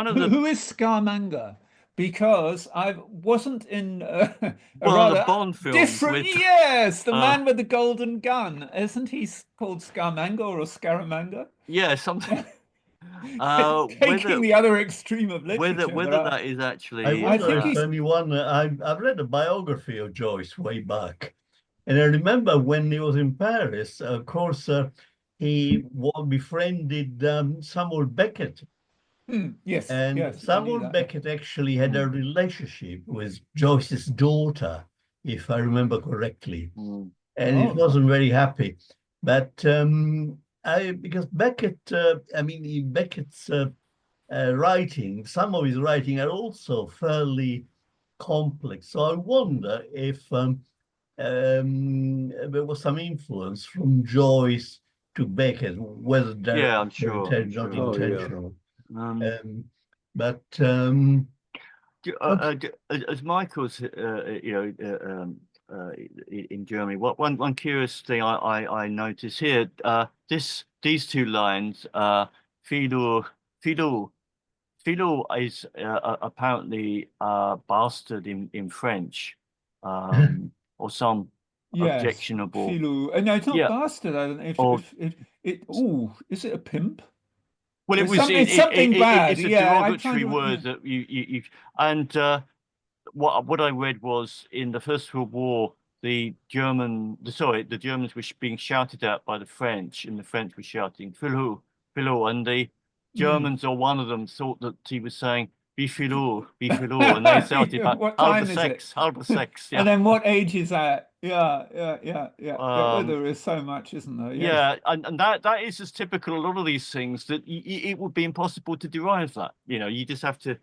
of the Who is Scaramanga? Because I wasn't in a one of the rather Bond films different. with Yes, the man with the golden gun. Isn't he called Scaramanga or Scaramanga? yeah something Taking the other extreme of literature. whether that is actually I wonder think if he's- anyone, I've read a biography of Joyce way back. And I remember when he was in Paris, of course, he befriended Samuel Beckett. Yes, And yes, I knew Samuel that. Beckett actually had a relationship with Joyce's daughter, if I remember correctly. And it wasn't very happy. But because Beckett, Beckett's writing, some of his writing are also fairly complex. So I wonder if there was some influence from Joyce to Beckett, whether direct I'm sure, or I'm not sure. Oh, yeah. intentional. But as Michael's in Germany, one curious thing I notice here, these two lines, Filur is apparently bastard in French, or some Yes, objectionable. Filou. No, it's not Yeah. bastard. I don't know Or- is it a pimp? Well, It's something bad. It's a Yeah, I'm derogatory trying to- word that you and what I read was in the First World War, the Germans were being shouted at by the French, and the French were shouting "Filou, Filou," and the Germans or one of them thought that he was saying "Be Filou, and they shouted back, What "Halbe time is it?" sex, halbe sex." Yeah. And then what age is that? Yeah. Well, there is so much, isn't there? Yes. Yeah, and that is just typical. A lot of these things that it would be impossible to derive that. You just have to.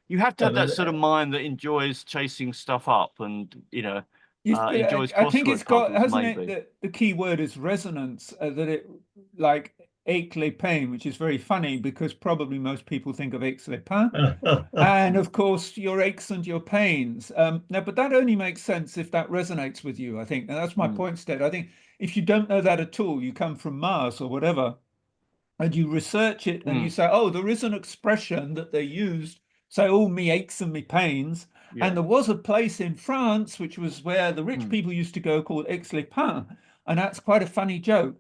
You have to have that sort of mind that enjoys chasing stuff up and Yes, but enjoys I think crossword it's got, puzzles, hasn't maybe. it? The key word is resonance. That it like aigues les pains, which is very funny because probably most people think of aigues les pains. And of course, your aches and your pains. Now, but that only makes sense if that resonates with you, I think. And that's my point, Stead. I think if you don't know that at all, you come from Mars or whatever, and you research it and you say, oh, there is an expression that they used, say, oh, me aches and me pains. Yeah. And there was a place in France, which was where the rich people used to go, called aigues les pains. And that's quite a funny joke.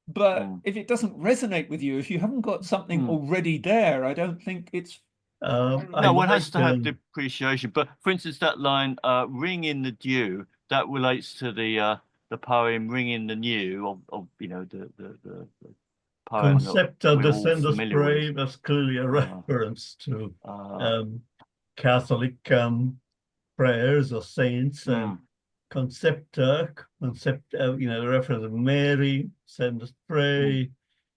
But if it doesn't resonate with you, if you haven't got something already there, I don't think it's... No, one has to have the appreciation. But for instance, that line, ring in the dew, that relates to the poem Ring in the New of you know, the poem Concepta we're all Descendus familiar Prae with. was clearly a reference to Catholic prayers or saints. Concepta, you know, the reference of Mary, Descendus Prae.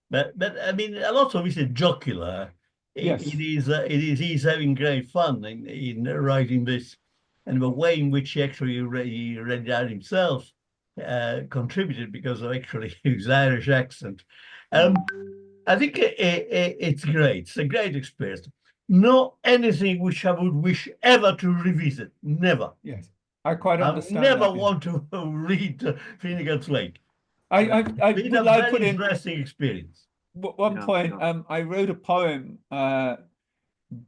But I mean, a lot of it is jocular. Yes. He's having great fun in writing this, and the way in which he actually read it out himself contributed because of actually his Irish accent. I think it's great. It's a great experience. Not anything which I would wish ever to revisit. Never. Yes, I quite understand. I never that, want to read Finnegans Wake. I It's would a like very put in interesting experience. one point. I wrote a poem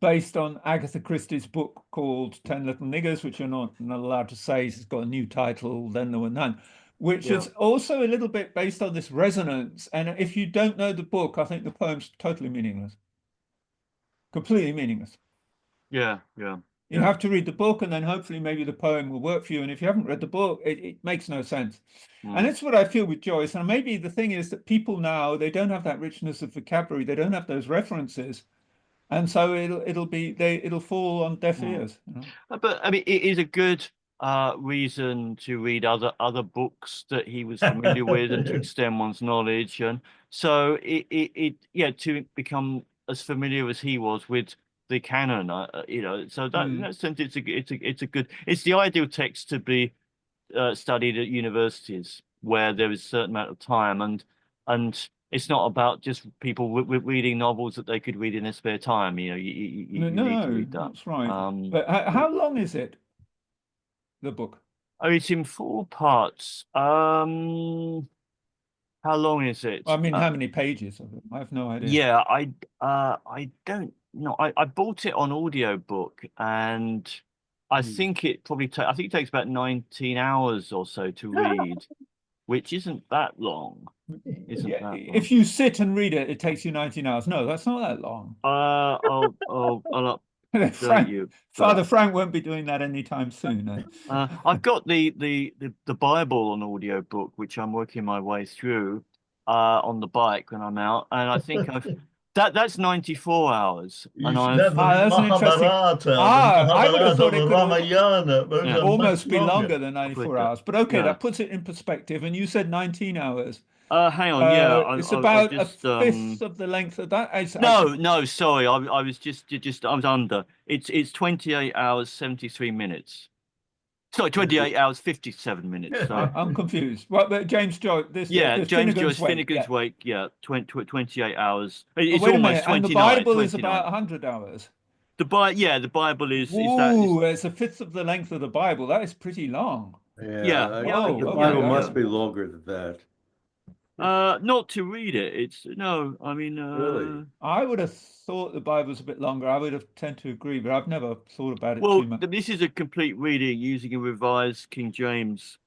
based on Agatha Christie's book called 10 Little Niggers, which you're not allowed to say. It's got a new title, Then There Were None, which is also a little bit based on this resonance. And if you don't know the book, I think the poem's totally meaningless. Completely meaningless. Yeah. You have to read the book, and then hopefully maybe the poem will work for you. And if you haven't read the book, it makes no sense. And that's what I feel with Joyce. And maybe the thing is that people now, they don't have that richness of vocabulary. They don't have those references. And so it'll fall on deaf ears. You know? But I mean, it is a good reason to read other books that he was familiar with and to extend one's knowledge. And so to become as familiar as he was with the canon, you know, so that in that sense, it's the ideal text to be studied at universities where there is a certain amount of time, and it's not about just people reading novels that they could read in their spare time. You know, you need to read that. That's right. But how long is it, the book? Oh, it's in 4 parts. How long is it? I mean, how many pages of it? I have no idea. Yeah, I don't know. I bought it on audiobook, and I think it probably I think it takes about 19 hours or so to read, which isn't that long. If you sit and read it, it takes you 19 hours. No, that's not that long. I'll Frank, you, Father Frank won't be doing that anytime soon. I've got the Bible on audiobook, which I'm working my way through on the bike when I'm out, and I think that's 94 hours. And that's an interesting. I would have thought it could Ramayana, almost be longer than 94 hours. But okay, that puts it in perspective. And you said 19 hours. Hang on, it's about a fifth of the length of that. No, sorry, I was I was under. It's 28 hours 73 minutes. Sorry, 28 hours 57 minutes. Sorry. I'm confused. Right, but James Joyce, James Joyce, Finnegans Wake, 28 hours. It's wait a almost minute, 29. And the Bible is about 100 hours. The Bible is. It's a fifth of the length of the Bible. That is pretty long. Yeah. The Bible must be longer than that. Not to read it. I mean, really? I would have thought the Bible's a bit longer. I would have tend to agree, but I've never thought about it too much. Well, this is a complete reading using a revised King James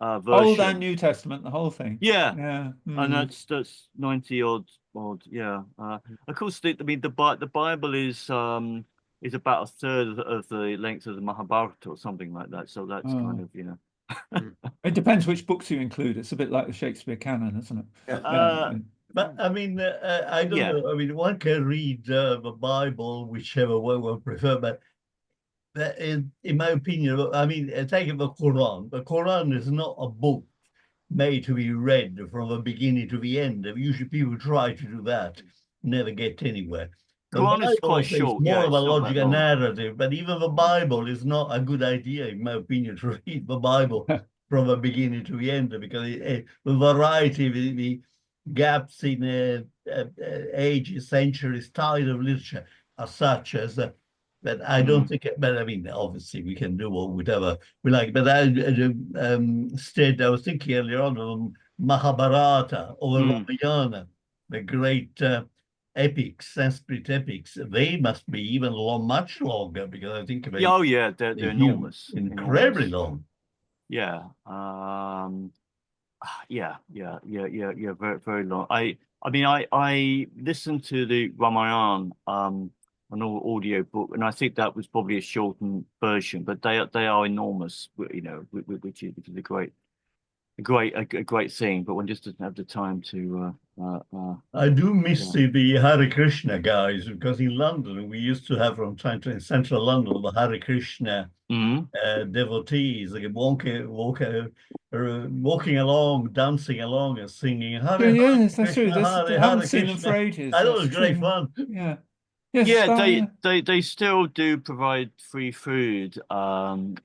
version. Old and New Testament, the whole thing. Yeah. And that's 90 odd. Yeah. Of course, the Bible is about a third of the length of the Mahabharata or something like that. So that's kind of, you know. It depends which books you include. It's a bit like the Shakespeare canon, isn't it? But I mean, I don't know. I mean, one can read the Bible, whichever way one prefer. But in my opinion, I mean, take the Quran. The Quran is not a book made to be read from the beginning to the end. Usually, people try to do that, never get anywhere. The Quran Bible is quite short. More of a logical narrative, but even the Bible is not a good idea, in my opinion, to read the Bible from the beginning to the end, because the variety, the gaps in ages, centuries, tide of literature as such as that I don't think, but I mean, obviously we can do whatever we like, but I was thinking earlier on of Mahabharata or Ramayana, the great epics, Sanskrit epics. They must be even much longer, because I think they, oh yeah, they're enormous, incredibly enormous. long. Yeah. Yeah, very, very long. I mean, I listened to the Ramayana, an audio book, and I think that was probably a shortened version, but they are enormous, you know, which is a great thing. But one just doesn't have the time to. I do miss the Hare Krishna guys, because in London we used to have from time to time, in central London, the Hare Krishna devotees, like walking along, dancing along, and singing Hare Yes, Hare that's true. Krishna, I Hare haven't Hare seen them for Krishna. ages. I thought it was That's great true. fun. Yeah. Yes, Yeah, they still do provide free food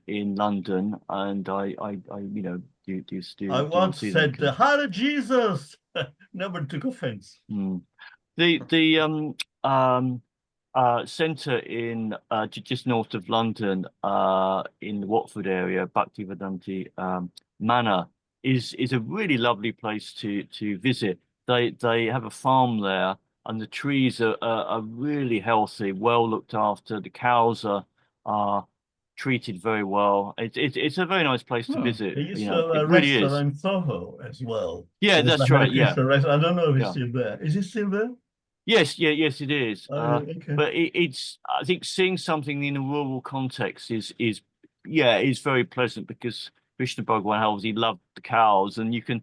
in London, and I you know I once see said them. Hare Jesus. Nobody took offense. The centre in just north of London, in the Watford area, Bhaktivedanta Manor is a really lovely place to visit. They have a farm there, and the trees are really healthy, well looked after. The cows are treated very well. It's a very nice place to visit. They used You to know, have a it really is. restaurant in Soho as well. Yeah, There's that's a Hare right. Yeah. Krishna restaurant. I don't know if it's Yeah. still there. Is it still there? Yes, it is. Okay. But it's I think seeing something in a rural context is very pleasant, because Krishna Bhagwan obviously loved the cows, and you can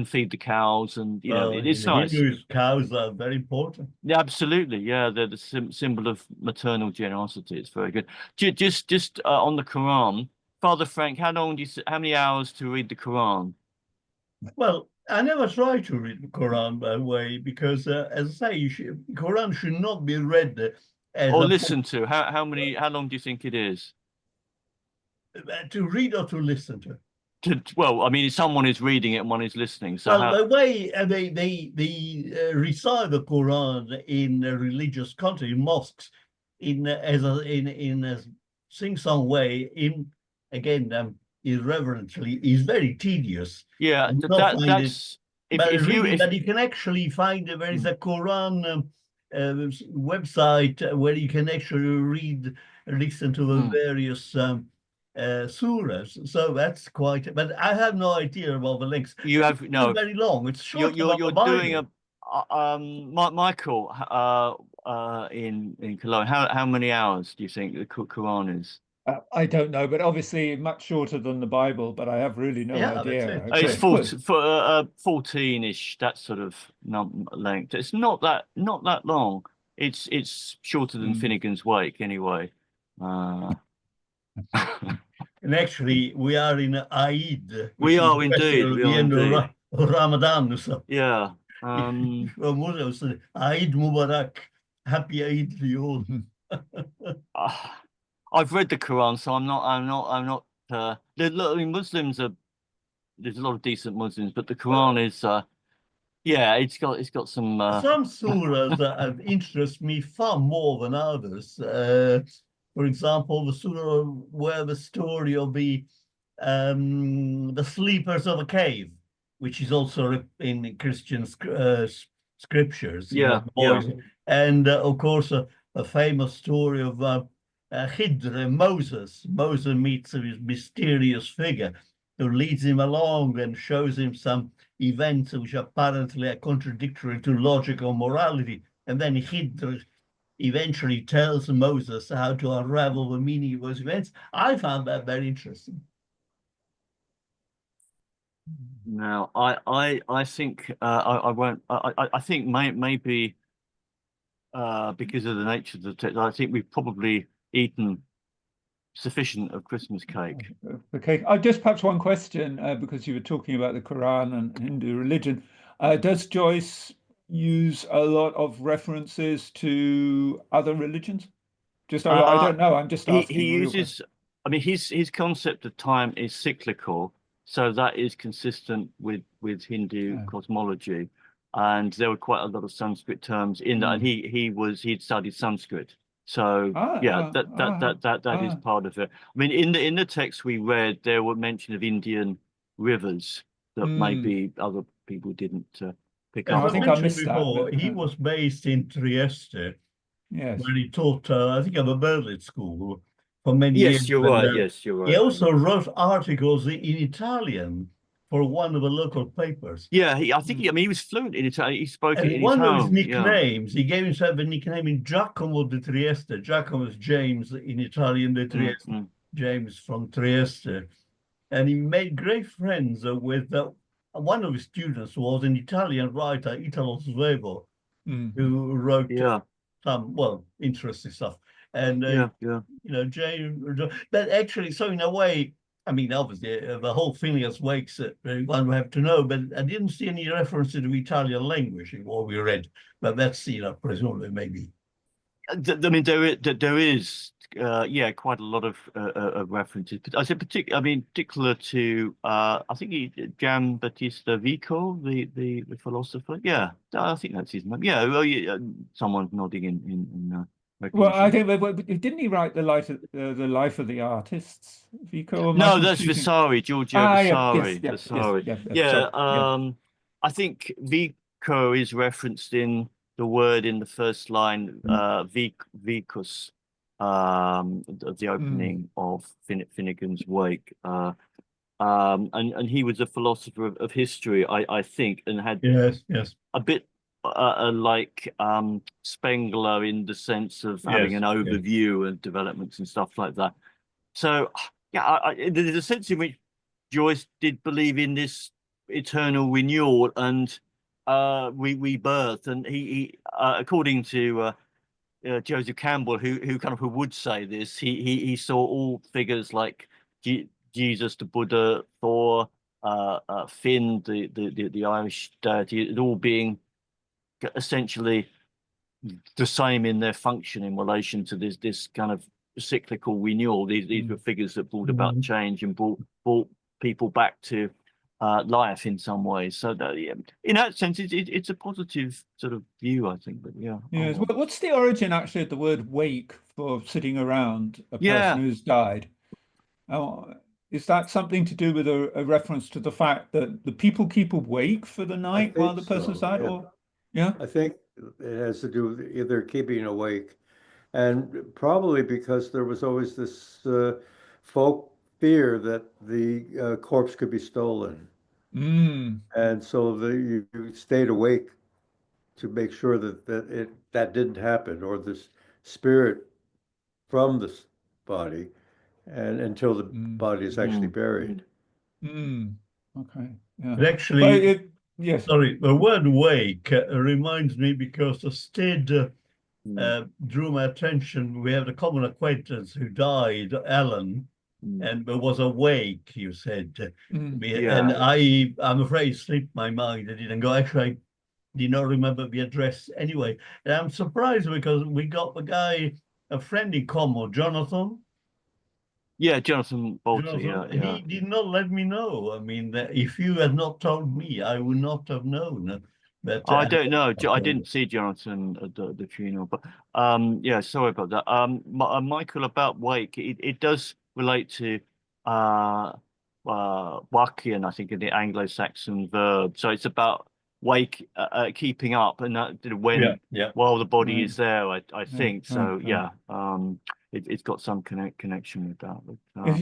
feed the cows, and you know Well, it's in nice. Hindus, cows are very important. Yeah, absolutely. Yeah, they're the symbol of maternal generosity. It's very good. Just on the Quran, Father Frank, how many hours to read the Quran? Well, I never try to read the Quran, by the way, because, as I say, Quran should not be read as Or a listen to. How long do you think it is? to read or to listen to. Well, I mean, someone is reading it and one is listening. So Well, the way they recite the Quran in a religious context, in mosques, in a sing-song way, irreverently, is very tedious. yeah, You don't find it, that's but if you can actually find there is a Quran website where you can actually listen to the various surahs. So that's quite. But I have no idea about the links. you have It's no. very long. It's short. You're doing a Michael in Cologne. How many hours do you think the Quran is? I don't know, but obviously much shorter than the Bible, but I have really no idea. That's it. It's 14-ish, that sort of length. It's not that long. It's shorter than Finnegans Wake anyway. And actually, we are in Eid. We are indeed. The end of Ramadan. So yeah. Muslims say, Eid Mubarak. Happy Eid to you all. I've read the Quran, so I'm not. Muslims are. There's a lot of decent Muslims, but the Quran is. It's got some. Some surahs that interest me far more than others. For example, the surah where the story of the sleepers of a cave, which is also in Christian scriptures. And of course, a famous story of Khidr, Moses. Moses meets this mysterious figure who leads him along and shows him some events which apparently are contradictory to logic or morality. And then Khidr eventually tells Moses how to unravel the meaning of those events. I found that very interesting. Now, I think I won't. I think maybe because of the nature of the text, I think we've probably eaten sufficient of Christmas cake. Okay, just perhaps one question, because you were talking about the Quran and Hindu religion. Does Joyce use a lot of references to other religions? I don't know. I'm just asking. He uses. I mean, his concept of time is cyclical, so that is consistent with Hindu cosmology. and there were quite a lot of Sanskrit terms in that, and he'd studied Sanskrit. So that is part of it. I mean, in the text we read, there were mention of Indian rivers that maybe other people didn't pick up. I think I missed before, that. he was based in Trieste, Yes. where he taught, I think, at the Berlin School for many years. Yes, you're right. Yes, you're right. He also wrote articles in Italian for one of the local papers. Yeah, I think he was fluent in Italian. He spoke it in one his of his home. nicknames, he gave himself a nickname in Giacomo di Trieste. Giacomo is James in Italian, de Trieste, James from Trieste. And he made great friends with one of his students was an Italian writer, Italo Svevo, who wrote some, well, interesting stuff. And, you know, James, but actually, so in a way, I mean, obviously, the whole Finnegans Wake one would have to know, but I didn't see any reference to the Italian language in what we read. But that's, you know, presumably maybe. I mean, there is, quite a lot of references. But I said particular to, I think Gian Battista Vico, the philosopher. Yeah, I think that's his name. Yeah, well, someone's nodding in well, I think, didn't he write the life of the artists, Vico? No, that's Vasari, Giorgio Vasari. Vasari. I think Vico is referenced in the word in the first line, vicus, the opening of Finnegans Wake. And he was a philosopher of history, I think, and had a bit like Spengler in the sense of having an overview and developments and stuff like that. So yeah, there's a sense in which Joyce did believe in this eternal renewal and rebirth, and he according to Joseph Campbell, who would say this, he saw all figures like Jesus, the Buddha, Thor, Finn, the Irish deity, it all being essentially the same in their function in relation to this kind of cyclical renewal. These were figures that brought about change and brought people back to life in some ways. So that, in that sense, it's a positive sort of view, I think. But yes. What's the origin actually of the word wake for sitting around a person who's died? Is that something to do with a reference to the fact that the people keep awake for the night while the person's died? I think it has to do with either keeping awake, and probably because there was always this folk fear that the corpse could be stolen. And so you stayed awake to make sure that didn't happen, or this spirit from this body, and until the body is actually buried. Okay. Yeah. But actually, yes. Sorry, the word wake reminds me because the stead drew my attention. We have a common acquaintance who died, Alan, and there was a wake, you said. And I'm afraid it slipped my mind. I didn't go. Actually, I did not remember the address anyway. And I'm surprised because we got the guy, a friend in common, Jonathan. Yeah, Jonathan Bolter. He did not let me know. I mean, if you had not told me, I would not have known. But I don't know. I didn't see Jonathan at the funeral, but sorry about that. Michael, about wake, it does relate to wakian, I think, in the Anglo-Saxon verb. So it's about wake, keeping up, and that while the body is there, I think. So it's got some connection with that. But,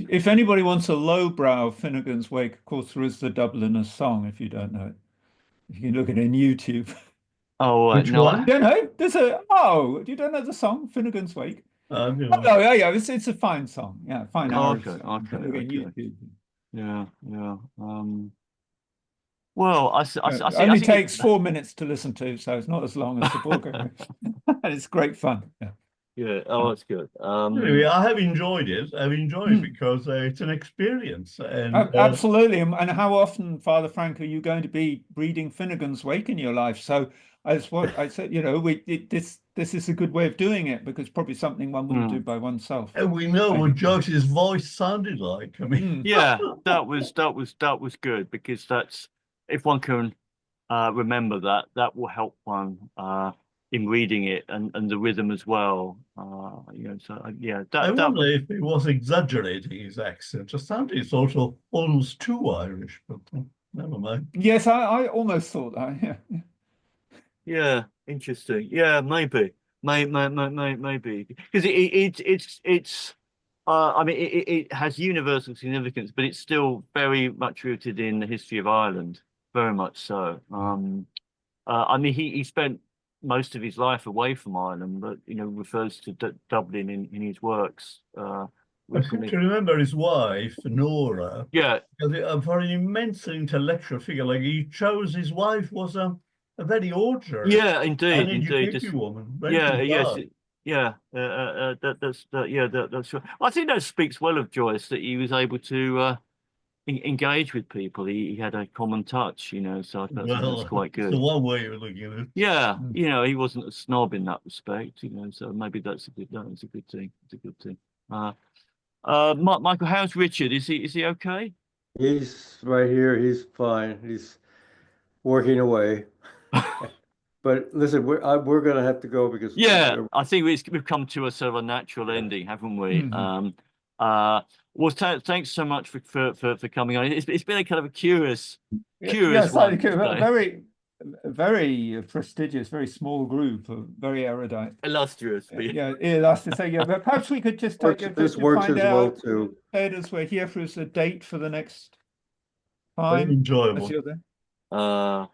if anybody wants a lowbrow Finnegans Wake, of course, there is the Dubliners song, if you don't know it. You can look at it on YouTube. Oh, which one? You don't know? There's you don't know the song, Finnegans Wake? It's a fine song. Yeah, fine Irish song. Okay. YouTube. Yeah. Well, It only takes 4 minutes to listen to, so it's not as long as the book. And it's great fun. Yeah. Oh, that's good. Anyway, I have enjoyed it. I've enjoyed it because it's an experience. And absolutely. And how often, Father Frank, are you going to be reading Finnegans Wake in your life? So as what I said, this is a good way of doing it, because probably something one wouldn't do by oneself. And we know what Joyce's voice sounded like. I mean, that was good, because that's, if one can remember that. That will help one in reading it, and the rhythm as well. You know, so yeah, I that wonder was, if he was exaggerating his accent. Just sounded sort of almost too Irish, but never mind. Yes, I almost thought that. Yeah. yeah, interesting. Yeah, maybe, maybe because it's. I mean, it has universal significance, but it's still very much rooted in the history of Ireland, very much so. I mean, he spent most of his life away from Ireland, but you know, refers to Dublin in his works. I seem to remember his wife, Nora, Yeah, for an immense intellectual figure. Like he chose his wife was a very ordinary, yeah, indeed, indeed. uneducated woman. Very Yeah, yes, bizarre. yeah. That's right. I think that speaks well of Joyce, that he was able to engage with people. He had a common touch, you know. So I think that's Well, quite it's good. the one way of looking at it. Yeah, Mm. you know, he wasn't a snob in that respect, you know. So maybe that's a good thing. It's a good thing. Michael, how's Richard? Is he okay? He's right here. He's fine. He's working away. But listen, we're gonna have to go because Yeah, I think we've come to a sort of a natural ending, haven't we? Mhm. Well, thanks so much for coming on. It's been a kind of a curious Yeah, slightly one curious, today. very prestigious, very small group of very erudite. Illustrious. Yeah, that's to say, yeah, but perhaps we could just take it this to works find as well out, too. Ed, as we're here for us a date for the next Very time. enjoyable. As you're there.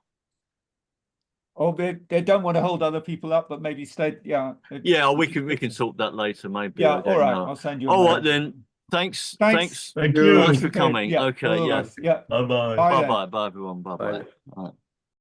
Or they don't want to hold other people up, but maybe stay. Yeah. Yeah, we can sort that later, maybe. Yeah, I all don't right. know. I'll send you a All mail. right then. Thanks. Thanks. Thank Thanks you. for coming. Yeah, Okay, all the yeah. best. Yeah. Bye-bye. Bye Bye then. bye. Bye everyone. Bye bye. Bye. All right.